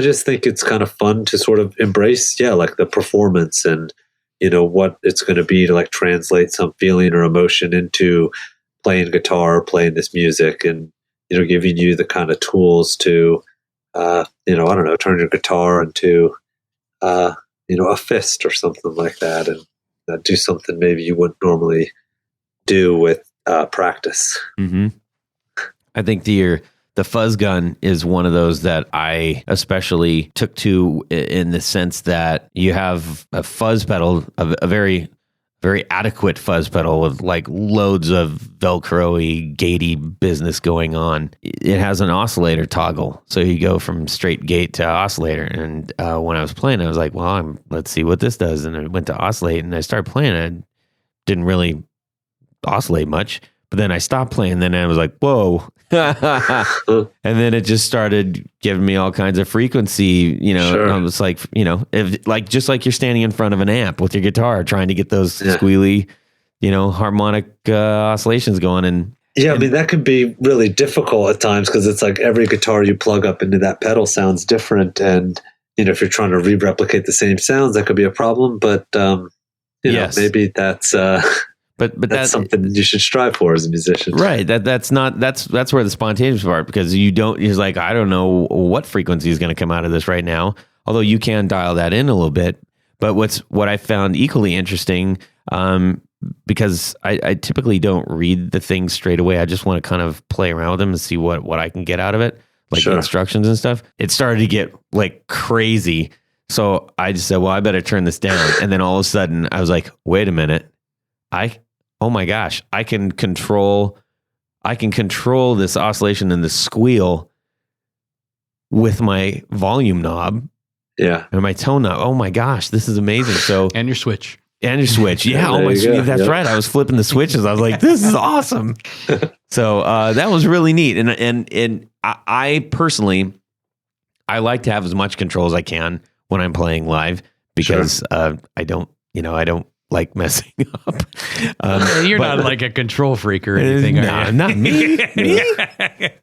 just think it's kind of fun to sort of embrace, like the performance and what it's going to be to like translate some feeling or emotion into playing guitar, playing this music, and giving you the kind of tools to I don't know, turn your guitar into a fist or something like that, and do something maybe you wouldn't normally do with practice. Mm-hmm. I think the fuzz gun is one of those that I especially took to, in the sense that you have a fuzz pedal, a very very adequate fuzz pedal with like loads of Velcro-y, gatey business going on. It has an oscillator toggle, so you go from straight gate to oscillator. And when I was playing, I was like, well, let's see what this does. And I went to oscillate, and I started playing. I didn't really oscillate much, but then I stopped playing. Then I was like, whoa. And then it just started giving me all kinds of frequency, Sure. I was like, just like you're standing in front of an amp with your guitar trying to get those squealy, harmonic oscillations going. And I mean, that can be really difficult at times because it's like every guitar you plug up into that pedal sounds different. And, if you're trying to re-replicate the same sounds, that could be a problem. But, maybe that's... But that's something that you should strive for as a musician, right? That's where the spontaneous part, because you're like, I don't know what frequency is going to come out of this right now. Although you can dial that in a little bit. But what I found equally interesting, because I typically don't read the things straight away. I just want to kind of play around with them and see what I can get out of it, like the instructions and stuff. It started to get like crazy, so I just said, well, I better turn this down. And then all of a sudden, I was like, wait a minute. Oh my gosh, I can control this oscillation and the squeal with my volume knob. Yeah. And my tone knob. Oh my gosh, this is amazing. So and your switch. Yeah. Oh my, that's right. I was flipping the switches. I was like, this is awesome. So that was really neat. And I personally, I like to have as much control as I can when I'm playing live, because I don't like messing up. You're not like a control freak or anything, are you? Not me.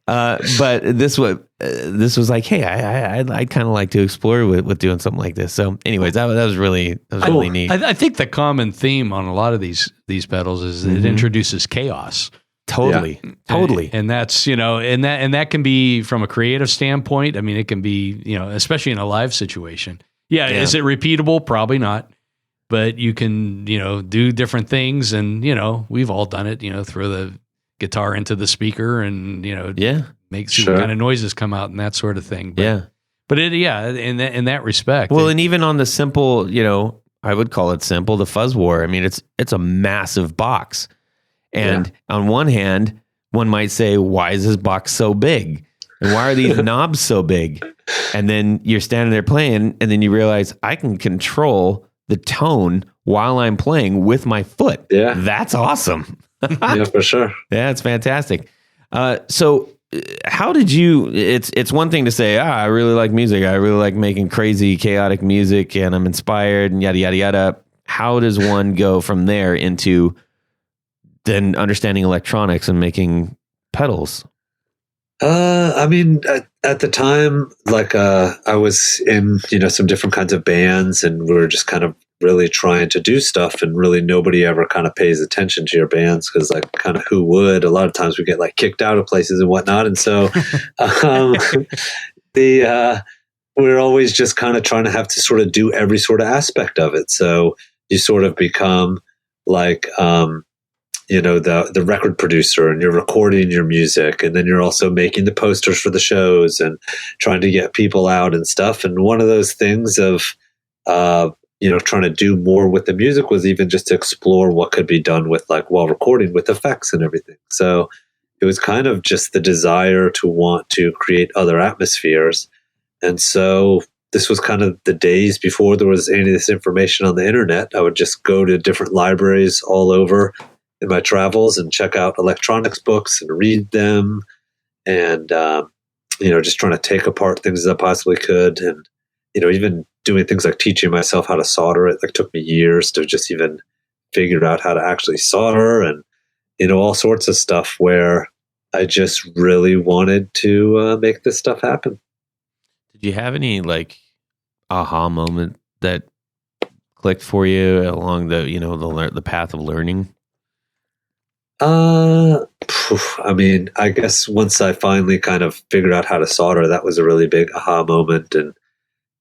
But this was like, hey, I'd kind of like to explore with doing something like this. So, anyways, that was really neat. I think the common theme on a lot of these pedals is it introduces chaos. Totally. And that's, and that can be from a creative standpoint. I mean, it can be, especially in a live situation. Yeah. Is it repeatable? Probably not. But you can, do different things, and we've all done it. Throw the guitar into the speaker, and make some kind of noises come out and that sort of thing. But, but in that respect. Well, and even on the simple, I would call it simple, the Fuzz War. I mean, it's a massive box, and on one hand, one might say, why is this box so big, and why are these knobs so big? And then you're standing there playing, and then you realize I can control the tone while I'm playing with my foot. Yeah. That's awesome. Yeah, for sure. Yeah, it's fantastic. So how did you, it's one thing to say, I really like music. I really like making crazy, chaotic music, and I'm inspired and yada, yada, yada. How does one go from there into then understanding electronics and making pedals? I mean, at the time, like, I was in, some different kinds of bands, and we were just kind of really trying to do stuff, and really nobody ever kind of pays attention to your bands, because like, kind of who would? A lot of times we get like kicked out of places and whatnot. And so, we're always just kind of trying to have to sort of do every sort of aspect of it. So you sort of become like, the record producer, and you're recording your music, and then you're also making the posters for the shows and trying to get people out and stuff. And one of those things of, trying to do more with the music was even just to explore what could be done with, like, while recording, with effects and everything. So it was kind of just the desire to want to create other atmospheres. And so this was kind of the days before there was any of this information on the internet. I would just go to different libraries all over in my travels and check out electronics books and read them, and just trying to take apart things as I possibly could, and even doing things like teaching myself how to solder. It like took me years to just even figure out how to actually solder, and all sorts of stuff, where I just really wanted to make this stuff happen. Did you have any like aha moment that clicked for you along the path of learning? I mean, I guess once I finally kind of figured out how to solder, that was a really big aha moment. And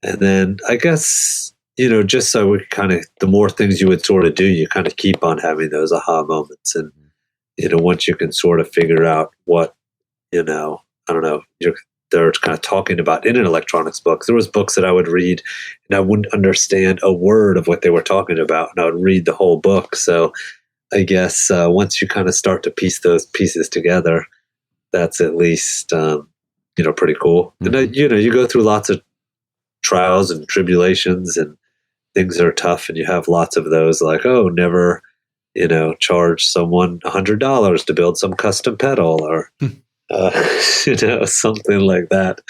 then I guess, just so we kind of, the more things you would sort of do, you kind of keep on having those aha moments. And, once you can sort of figure out what, I don't know, they're kind of talking about in an electronics book. There was books that I would read and I wouldn't understand a word of what they were talking about, and I would read the whole book. So I guess once you kind of start to piece those pieces together, that's at least pretty cool. Mm-hmm. And you go through lots of trials and tribulations, and things are tough, and you have lots of those, like, oh, never charge someone $100 to build some custom pedal, or something like that,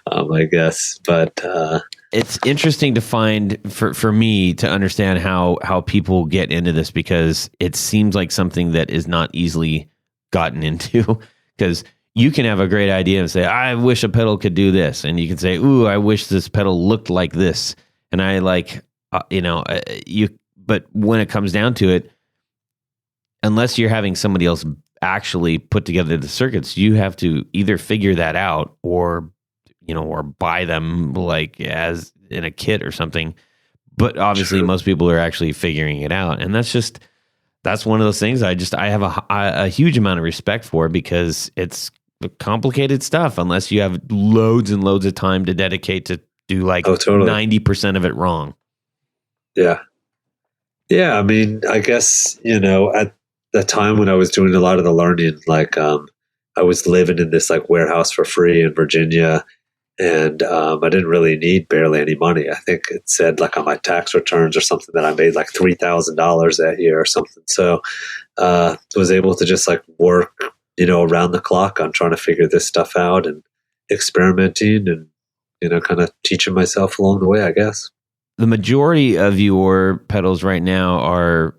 I guess. But it's interesting to find for me to understand how people get into this, because it seems like something that is not easily gotten into, because you can have a great idea and say, I wish a pedal could do this. And you can say, ooh, I wish this pedal looked like this. And I like, but when it comes down to it, unless you're having somebody else actually put together the circuits, you have to either figure that out or buy them like as in a kit or something. But obviously most people are actually figuring it out. And that's one of those things I have a huge amount of respect for, because it's complicated stuff unless you have loads and loads of time to dedicate to do 90% of it wrong. Yeah. Yeah. I mean, I guess, at the time when I was doing a lot of the learning, I was living in this warehouse for free in Virginia, and I didn't really need barely any money. I think it said on my tax returns or something that I made $3,000 that year or something. So was able to just work, around the clock on trying to figure this stuff out and experimenting and, kind of teaching myself along the way, I guess. The majority of your pedals right now are,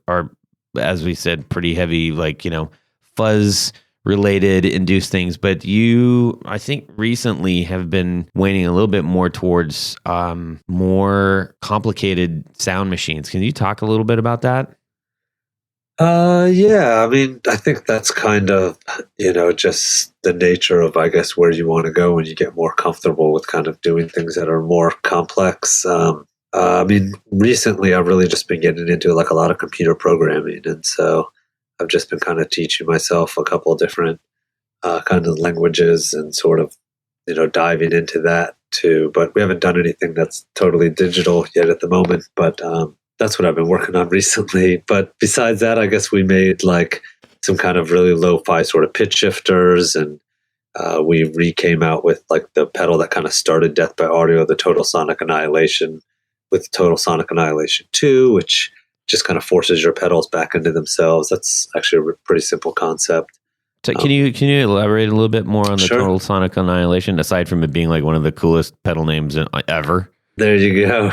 as we said, pretty heavy, fuzz related induced things. But you, I think recently have been waning a little bit more towards more complicated sound machines. Can you talk a little bit about that? Yeah, I mean, I think that's kind of, just the nature of, I guess, where you want to go when you get more comfortable with kind of doing things that are more complex. I mean, recently I've really just been getting into a lot of computer programming. And so I've just been kind of teaching myself a couple of different kind of languages and sort of, diving into that too. But we haven't done anything that's totally digital yet at the moment. But that's what I've been working on recently. But besides that, I guess we made some kind of really lo-fi sort of pitch shifters, and we came out with the pedal that kind of started Death by Audio, the Total Sonic Annihilation, with Total Sonic Annihilation 2, which just kind of forces your pedals back into themselves. That's actually a pretty simple concept. So can you elaborate a little bit more on the Sure. Total Sonic Annihilation, aside from it being one of the coolest pedal names ever? There you go.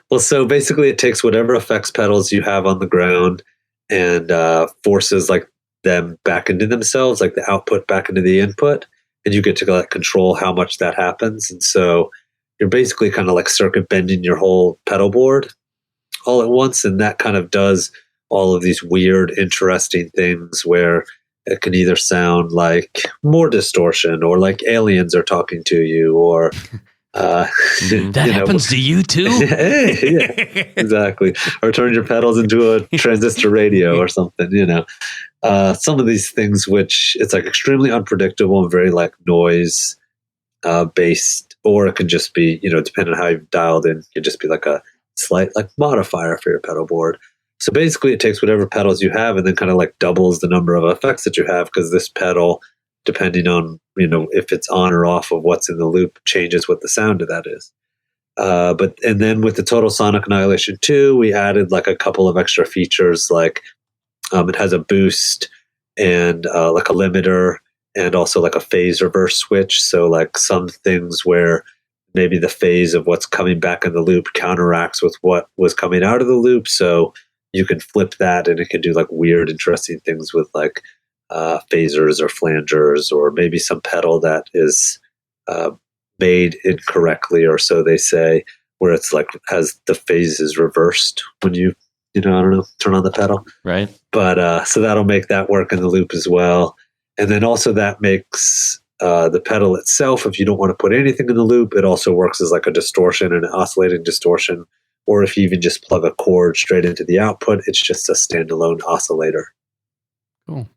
Well, so basically it takes whatever effects pedals you have on the ground and forces them back into themselves, the output back into the input, and you get to control how much that happens. And so you're basically kind of circuit bending your whole pedal board all at once, and that kind of does all of these weird, interesting things where it can either sound like more distortion, or aliens are talking to you, or that happens to you too. Yeah, exactly. Or turn your pedals into a transistor radio or something. Some of these things, which it's extremely unpredictable and very noise based, or it can just be depending on how you've dialed in, it can just be a slight modifier for your pedal board. So basically it takes whatever pedals you have and then kind of doubles the number of effects that you have, because this pedal, depending on if it's on or off of what's in the loop, changes what the sound of that is. And then with the Total Sonic Annihilation 2, we added a couple of extra features, it has a boost and a limiter, and also a phase reverse switch. So some things where maybe the phase of what's coming back in the loop counteracts with what was coming out of the loop. So you can flip that, and it can do weird, interesting things with phasers or flangers, or maybe some pedal that is made incorrectly, or so they say, where it's has the phases reversed when you I don't know, turn on the pedal. Right. But so that'll make that work in the loop as well. And then also that makes the pedal itself, if you don't want to put anything in the loop, it also works as a distortion and an oscillating distortion. Or if you even just plug a cord straight into the output, it's just a standalone oscillator. Cool.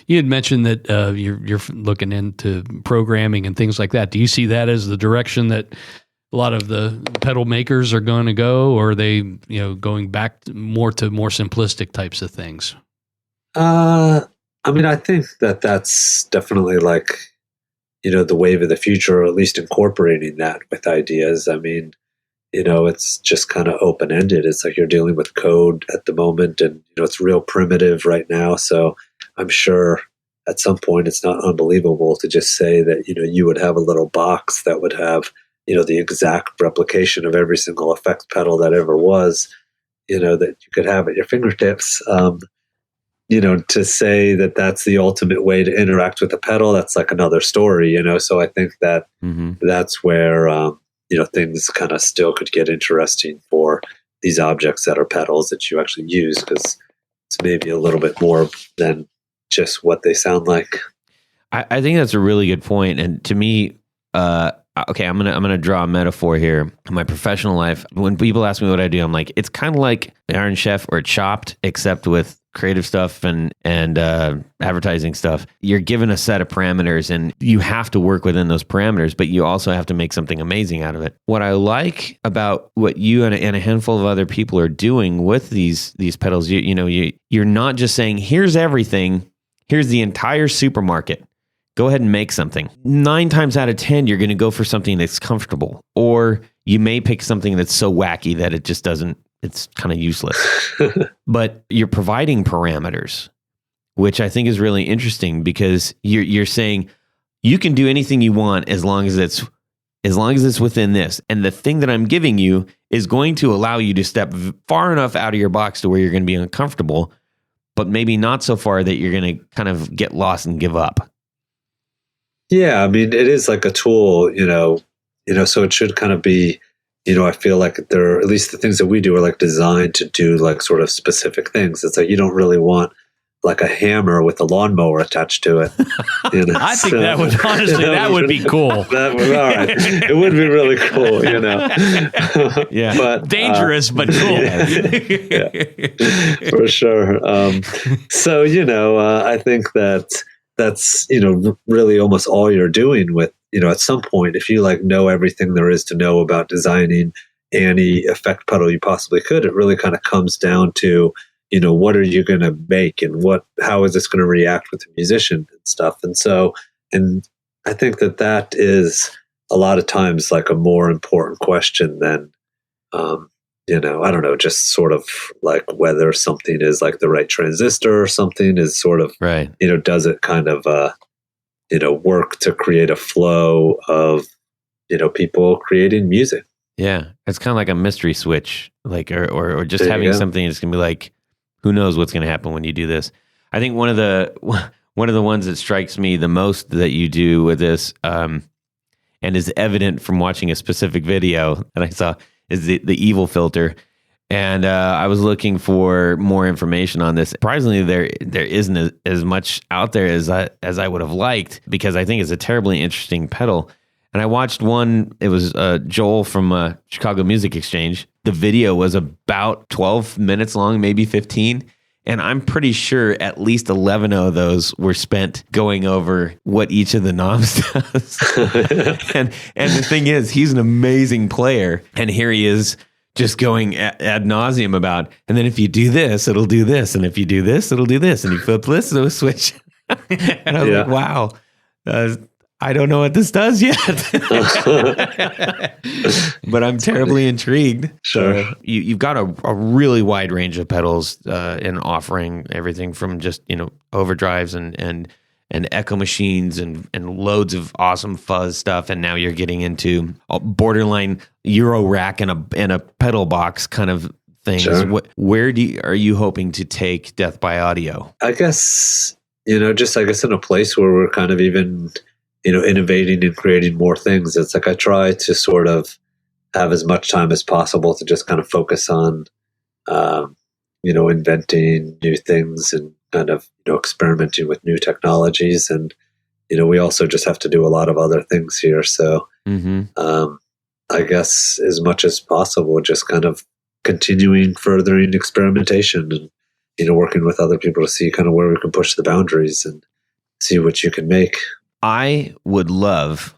You had mentioned that you're looking into programming and things like that. Do you see that as the direction that a lot of the pedal makers are going to go, or are they, going back more to more simplistic types of things? I mean, I think that's definitely like, the wave of the future, or at least incorporating that with ideas. I mean, it's just kind of open-ended. It's like you're dealing with code at the moment, and, it's real primitive right now. So I'm sure at some point it's not unbelievable to just say that, you would have a little box that would have, the exact replication of every single effects pedal that ever was, that you could have at your fingertips. To say that that's the ultimate way to interact with the pedal, that's like another story, So I think that that's where, things kind of still could get interesting for these objects that are pedals that you actually use, because it's maybe a little bit more than just what they sound like. I think that's a really good point. And to me, okay, I'm gonna draw a metaphor here. In my professional life, when people ask me what I do, I'm like, it's kind of like Iron Chef or Chopped, except with creative stuff and advertising stuff. You're given a set of parameters, and you have to work within those parameters, but you also have to make something amazing out of it. What I like about what you and a handful of other people are doing with these pedals, you're not just saying, here's everything, here's the entire supermarket, go ahead and make something. 9 times out of 10, you're going to go for something that's comfortable, or you may pick something that's so wacky that it just doesn't, it's kind of useless. But you're providing parameters, which I think is really interesting, because you're saying you can do anything you want as long as it's within this. And the thing that I'm giving you is going to allow you to step far enough out of your box to where you're going to be uncomfortable, but maybe not so far that you're going to kind of get lost and give up. Yeah, I mean, it is like a tool, so it should kind of be, I feel like they're, at least the things that we do are like designed to do like sort of specific things. It's like you don't really want like a hammer with a lawnmower attached to it. I think that would, honestly, that would be cool. That would, all right. It would be really cool, Yeah. But, dangerous, but cool. Yeah, for sure. So, I think that's, really almost all you're doing with, at some point, if you like know everything there is to know about designing any effect pedal you possibly could, it really kind of comes down to, what are you going to make, and how is this going to react with the musician and stuff. And so, and I think that is a lot of times like a more important question than, I don't know, just sort of like whether something is like the right transistor or something is sort of, right. Does it kind of, work to create a flow of, people creating music. Yeah. It's kind of like a mystery switch, like, or just There having something that's going to be like, who knows what's going to happen when you do this. I think one of the ones that strikes me the most that you do with this, and is evident from watching a specific video that I saw, is the evil filter. And I was looking for more information on this. Surprisingly, there isn't as much out there as I would have liked, because I think it's a terribly interesting pedal. And I watched one, it was Joel from Chicago Music Exchange. The video was about 12 minutes long, maybe 15. And I'm pretty sure at least 11 of those were spent going over what each of the knobs does. and the thing is, he's an amazing player. And here he is just going ad nauseum about, and then if you do this, it'll do this. And if you do this, it'll do this. And you flip this, it'll switch. And I was like, wow, I don't know what this does yet. But I'm terribly intrigued. Sure. So you've got a really wide range of pedals in offering everything from just, overdrives and echo machines and loads of awesome fuzz stuff. And now you're getting into a borderline Euro rack and a pedal box kind of things. Sure. Where are you hoping to take Death by Audio? I guess, just in a place where we're kind of even, innovating and creating more things. It's like I try to sort of have as much time as possible to just kind of focus on, inventing new things and kind of, experimenting with new technologies. And, we also just have to do a lot of other things here. So, I guess as much as possible, just kind of continuing furthering experimentation and, working with other people to see kind of where we can push the boundaries. And, see what you can make. I would love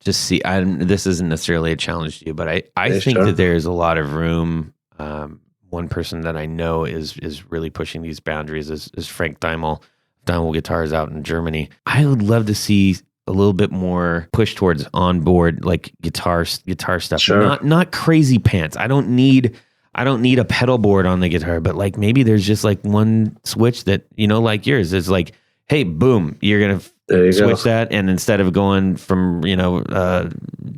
to see. This isn't necessarily a challenge to you, but I think that there's a lot of room. One person that I know is really pushing these boundaries is Frank Daimel Guitars out in Germany. I would love to see a little bit more push towards onboard like guitar stuff. Sure. Not crazy pants. I don't need a pedal board on the guitar, but like maybe there's just like one switch that, like yours is like, hey, boom, you're going to switch that. And instead of going from,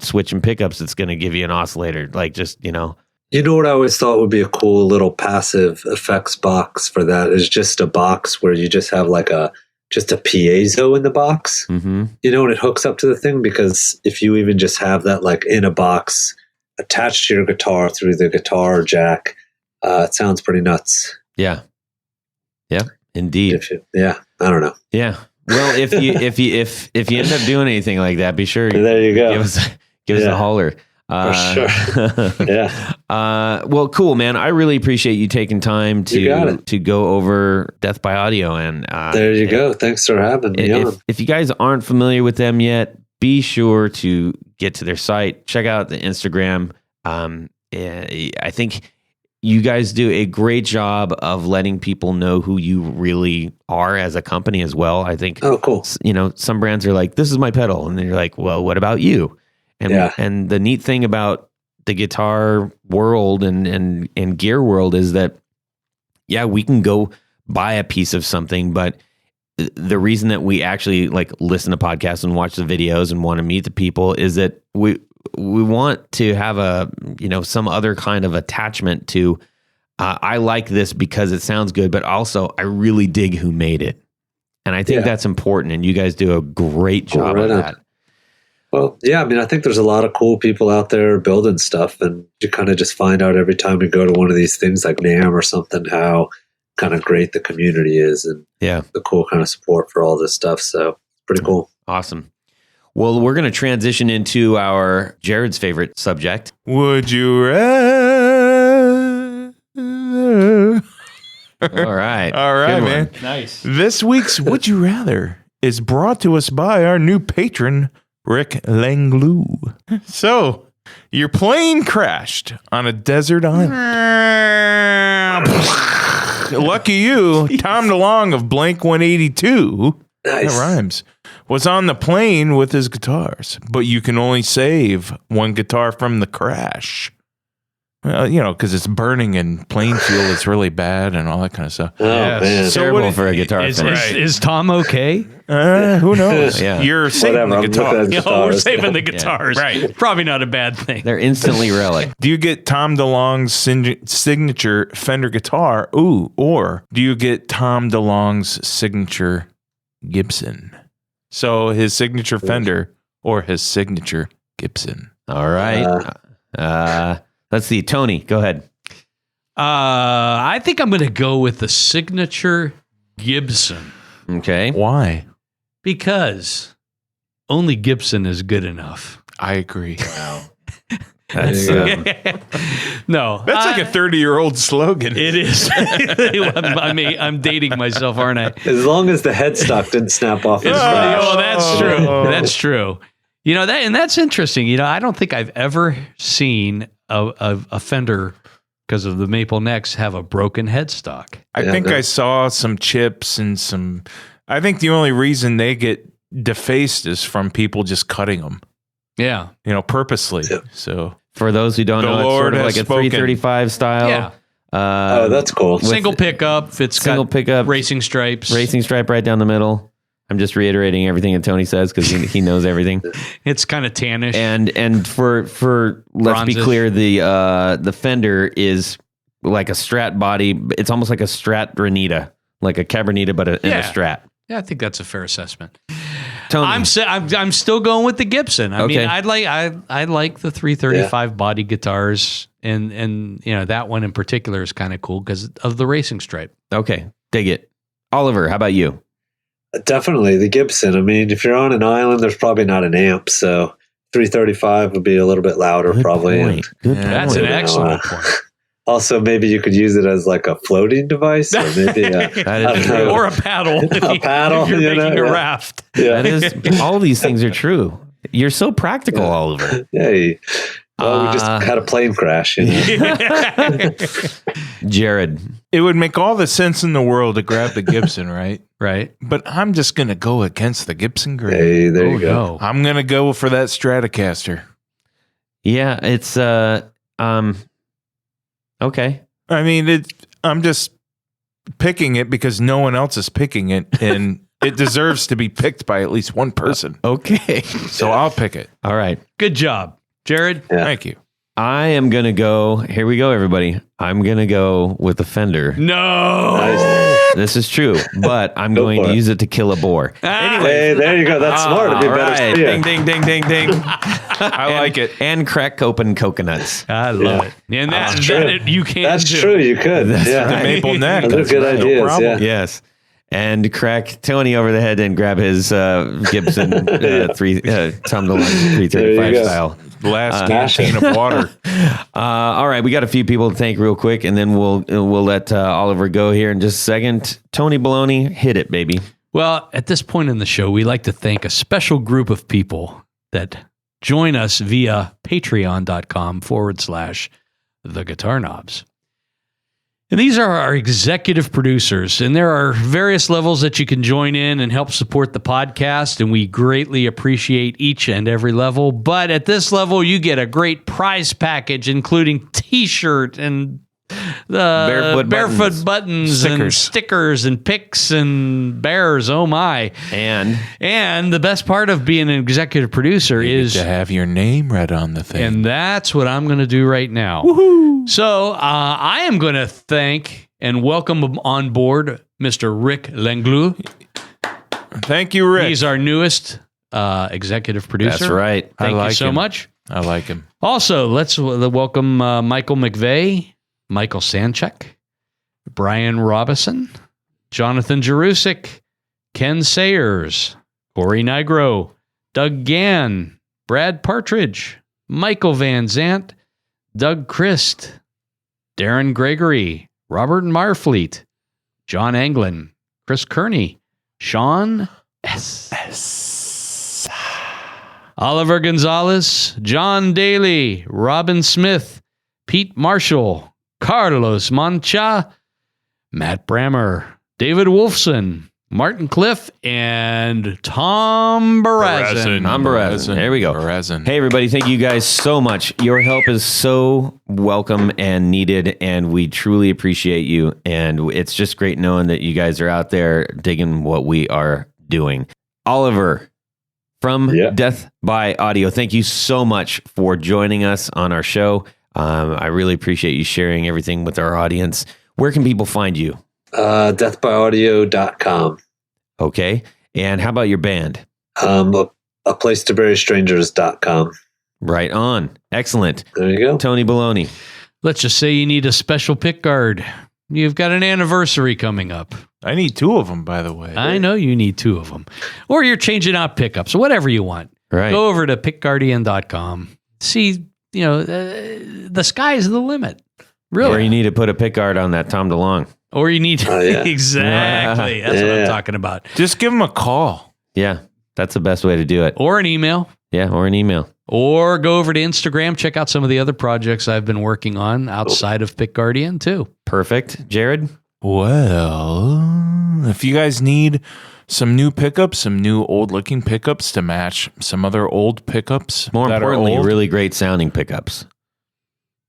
switching pickups, it's going to give you an oscillator. Like just, You know what I always thought would be a cool little passive effects box for that is just a box where you just have like just a piezo in the box, and it hooks up to the thing, because if you even just have that like in a box attached to your guitar through the guitar jack, it sounds pretty nuts. Yeah. Yeah, indeed. I don't know. Yeah. Well, if you end up doing anything like that, be sure there you go. Give us a holler. For sure. Yeah. Well, cool, man. I really appreciate you taking time to go over Death by Audio, and there you go. Thanks for having me on. If you guys aren't familiar with them yet, be sure to get to their site, check out the Instagram. I think you guys do a great job of letting people know who you really are as a company as well. I think. Oh, cool. Some brands are like, "This is my pedal," and then you're like, "Well, what about you?" And the neat thing about the guitar world and gear world is that, we can go buy a piece of something, but the reason that we actually like listen to podcasts and watch the videos and want to meet the people is that we want to have some other kind of attachment to, I like this because it sounds good, but also I really dig who made it. And I think that's important. And you guys do a great job of that. Well, I think there's a lot of cool people out there building stuff, and you kind of just find out every time you go to one of these things like NAMM or something, how kind of great the community is and the cool kind of support for all this stuff. So pretty cool. Awesome. Well, we're going to transition into our Jared's favorite subject. Would you rather? All right. All right, man. Nice. This week's Would You Rather is brought to us by our new patron, Rick Langlu. So, your plane crashed on a desert island. Lucky you, Tom DeLonge of Blink-182, Nice. that rhymes, was on the plane with his guitars, but you can only save one guitar from the crash. Well, because it's burning and plane fuel is really bad and all that kind of stuff. Oh, man. So terrible for a guitar finish. Is Tom okay? Who knows? Yeah. You're saving the guitar. We're saving the guitars. Right. Probably not a bad thing. They're instantly relic. Do you get Tom DeLonge's signature Fender guitar? Ooh, or do you get Tom DeLonge's signature Gibson? So his signature Fender or his signature Gibson. All right. Let's see. Tony, go ahead. I think I'm going to go with the signature Gibson. Okay. Why? Because only Gibson is good enough. I agree. That's No. That's like a 30-year-old slogan. It is. I'm dating myself, aren't I? As long as the headstock didn't snap off his crash. Oh, that's true. That's true. That's interesting. I don't think I've ever seen a Fender, because of the maple necks, have a broken headstock. I think I saw some chips and some. I think the only reason they get defaced is from people just cutting them. Yeah. Purposely. Yeah. So for those who don't know, it's sort of like a 335 style. Yeah. That's cool. Single pickup. It's single pickup, racing stripes. racing stripe right down the middle. I'm just reiterating everything that Tony says because he knows everything. It's kind of tannish. And for let's be Bronzish. clear, the Fender is like a Strat body. It's almost like a Strat Renita, like a Cabernita, but in a Strat. Yeah, I think that's a fair assessment. Tony, I'm still going with the Gibson. I mean, I like the 335 body guitars, and that one in particular is kind of cool because of the racing stripe. okay, dig it. Oliver, how about you? Definitely the Gibson. I mean, if you're on an island, there's probably not an amp, so 335 would be a little bit louder, Good probably. point. Good That's point. an excellent point. Also, maybe you could use it as like a floating device, or maybe or a paddle. A paddle, if you're you know, making a yeah. raft. That is, all these things are true. You're so practical, Oliver. Hey, well, we just had a plane crash. You know? Jared. It would make all the sense in the world to grab the Gibson, right? Right. But I'm just going to go against the Gibson grain. Hey, there you go. No. I'm going to go for that Stratocaster. Yeah, it's okay. I mean, I'm just picking it because no one else is picking it, and it deserves to be picked by at least one person. Okay. So I'll pick it. All right. Good job, Jared. Yeah. Thank you. I am going to go. Here we go, everybody. I'm going to go with the Fender. No. Nice. This is true, but I'm Go going for to it. use it to kill a boar. Hey, there you go. That's smart. It'd be All better right. for you. Ding, ding, ding, ding, ding. I like it. And crack open coconuts. I love it. And That's that true. you can That's do. true. You could. Yeah. The maple neck. Those are That's good right. ideas. No problem. Yeah. Yes. And crack Tony over the head and grab his Gibson Tom DeLonge 335 go. style. Last Smash canteen it. of water. All right, we got a few people to thank real quick, and then we'll let Oliver go here in just a second. Tony Baloney, hit it, baby. Well, at this point in the show, we like to thank a special group of people that join us via patreon.com/the Guitar Knobs. And these are our executive producers, and there are various levels that you can join in and help support the podcast, and we greatly appreciate each and every level. But at this level, you get a great prize package, including T-shirt and barefoot buttons and stickers and picks and bears. Oh my! And the best part of being an executive producer is to have your name read on the thing. and that's what I'm going to do right now. Woohoo! So I am going to thank and welcome on board Mr. Rick Lenglou. Thank you, Rick. He's our newest executive producer. That's right. Thank I like you so him. much. I like him. Also, let's welcome Michael McVeigh, Michael Sanchek, Brian Robison, Jonathan Jerusik, Ken Sayers, Corey Nigro, Doug Gann, Brad Partridge, Michael Van Zant, Doug Christ, Darren Gregory, Robert Marfleet, John Anglin, Chris Kearney, Sean S. Oliver Gonzalez, John Daly, Robin Smith, Pete Marshall, Carlos Mancha, Matt Brammer, David Wolfson, Martin Cliff, and Tom Barazin. Tom Barazin. There we go. Barazin. Hey, everybody. Thank you guys so much. Your help is so welcome and needed, and we truly appreciate you. And it's just great knowing that you guys are out there digging what we are doing. Oliver from Death by Audio, thank you so much for joining us on our show. I really appreciate you sharing everything with our audience. Where can people find you? Deathbyaudio.com. Okay. And how about your band? A place to bury strangers.com. Right on. Excellent. There you go. Tony Baloney. Let's just say you need a special pick guard. You've got an anniversary coming up. I need 2 of them, by the way. I know you need 2 of them. Or you're changing out pickups, whatever you want. Right. Go over to pickguardian.com. See, the sky's the limit. Really. Or you need to put a pick guard on that Tom DeLonge. Or you need yeah. exactly. That's what I'm talking about. Just give them a call. Yeah. That's the best way to do it. Or an email. Yeah. Or an email. Or go over to Instagram. Check out some of the other projects I've been working on outside of Pick Guardian too. Perfect. Jared? Well, if you guys need some new pickups, some new old-looking pickups to match some other old pickups, More that are importantly, old, really great sounding pickups.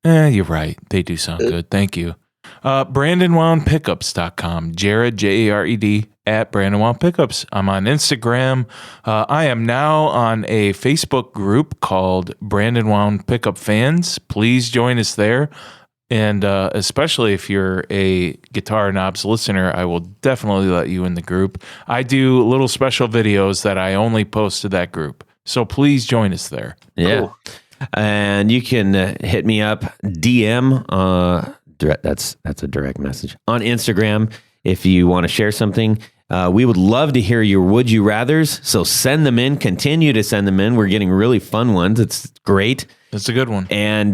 you're right. They do sound good. Thank you. BrandonWoundPickups.com. Jared, Jared, at Brandon Wound Pickups. I'm on Instagram. I am now on a Facebook group called Brandon Wound Pickup Fans. Please join us there. And especially if you're a Guitar Knobs listener, I will definitely let you in the group. I do little special videos that I only post to that group. So please join us there. Yeah. Cool. And you can hit me up, DM. That's a direct message on Instagram if you want to share something. We would love to hear your would you rathers. So send them in. Continue to send them in. We're getting really fun ones. It's great. That's a good one. And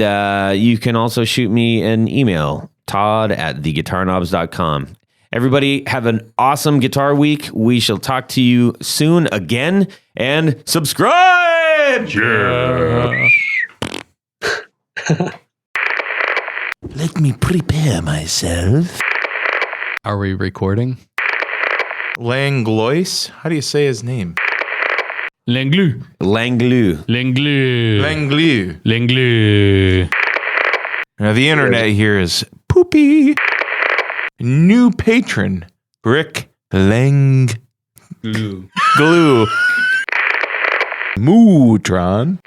you can also shoot me an email, todd@theguitarknobs.com. Everybody have an awesome guitar week. We shall talk to you soon again. And subscribe! Yeah. Let me prepare myself. Are we recording? Langlois? How do you say his name? Langlu. Langlu. Langlu. Langlu. Langlu. Now, the internet here is poopy. New patron, Rick Langlu. Glue. Mootron.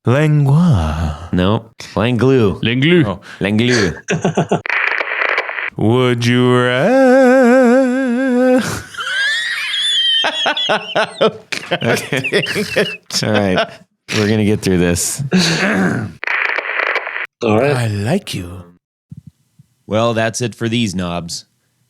Langlois. No, Langlu. Langlu. Oh. Langlu. Would you rather? Okay. All right. We're going to get through this. All right. I like you. Well, that's it for these knobs.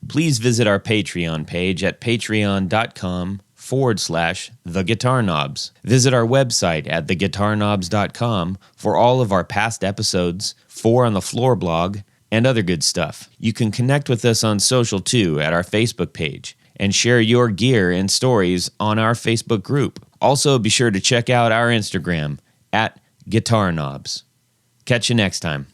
Please visit our Patreon page at patreon.com/theguitarknobs. Visit our website at theguitarknobs.com for all of our past episodes, 4 on the Floor blog, and other good stuff. You can connect with us on social too at our Facebook page and share your gear and stories on our Facebook group. Also, be sure to check out our Instagram at Guitar Knobs. Catch you next time.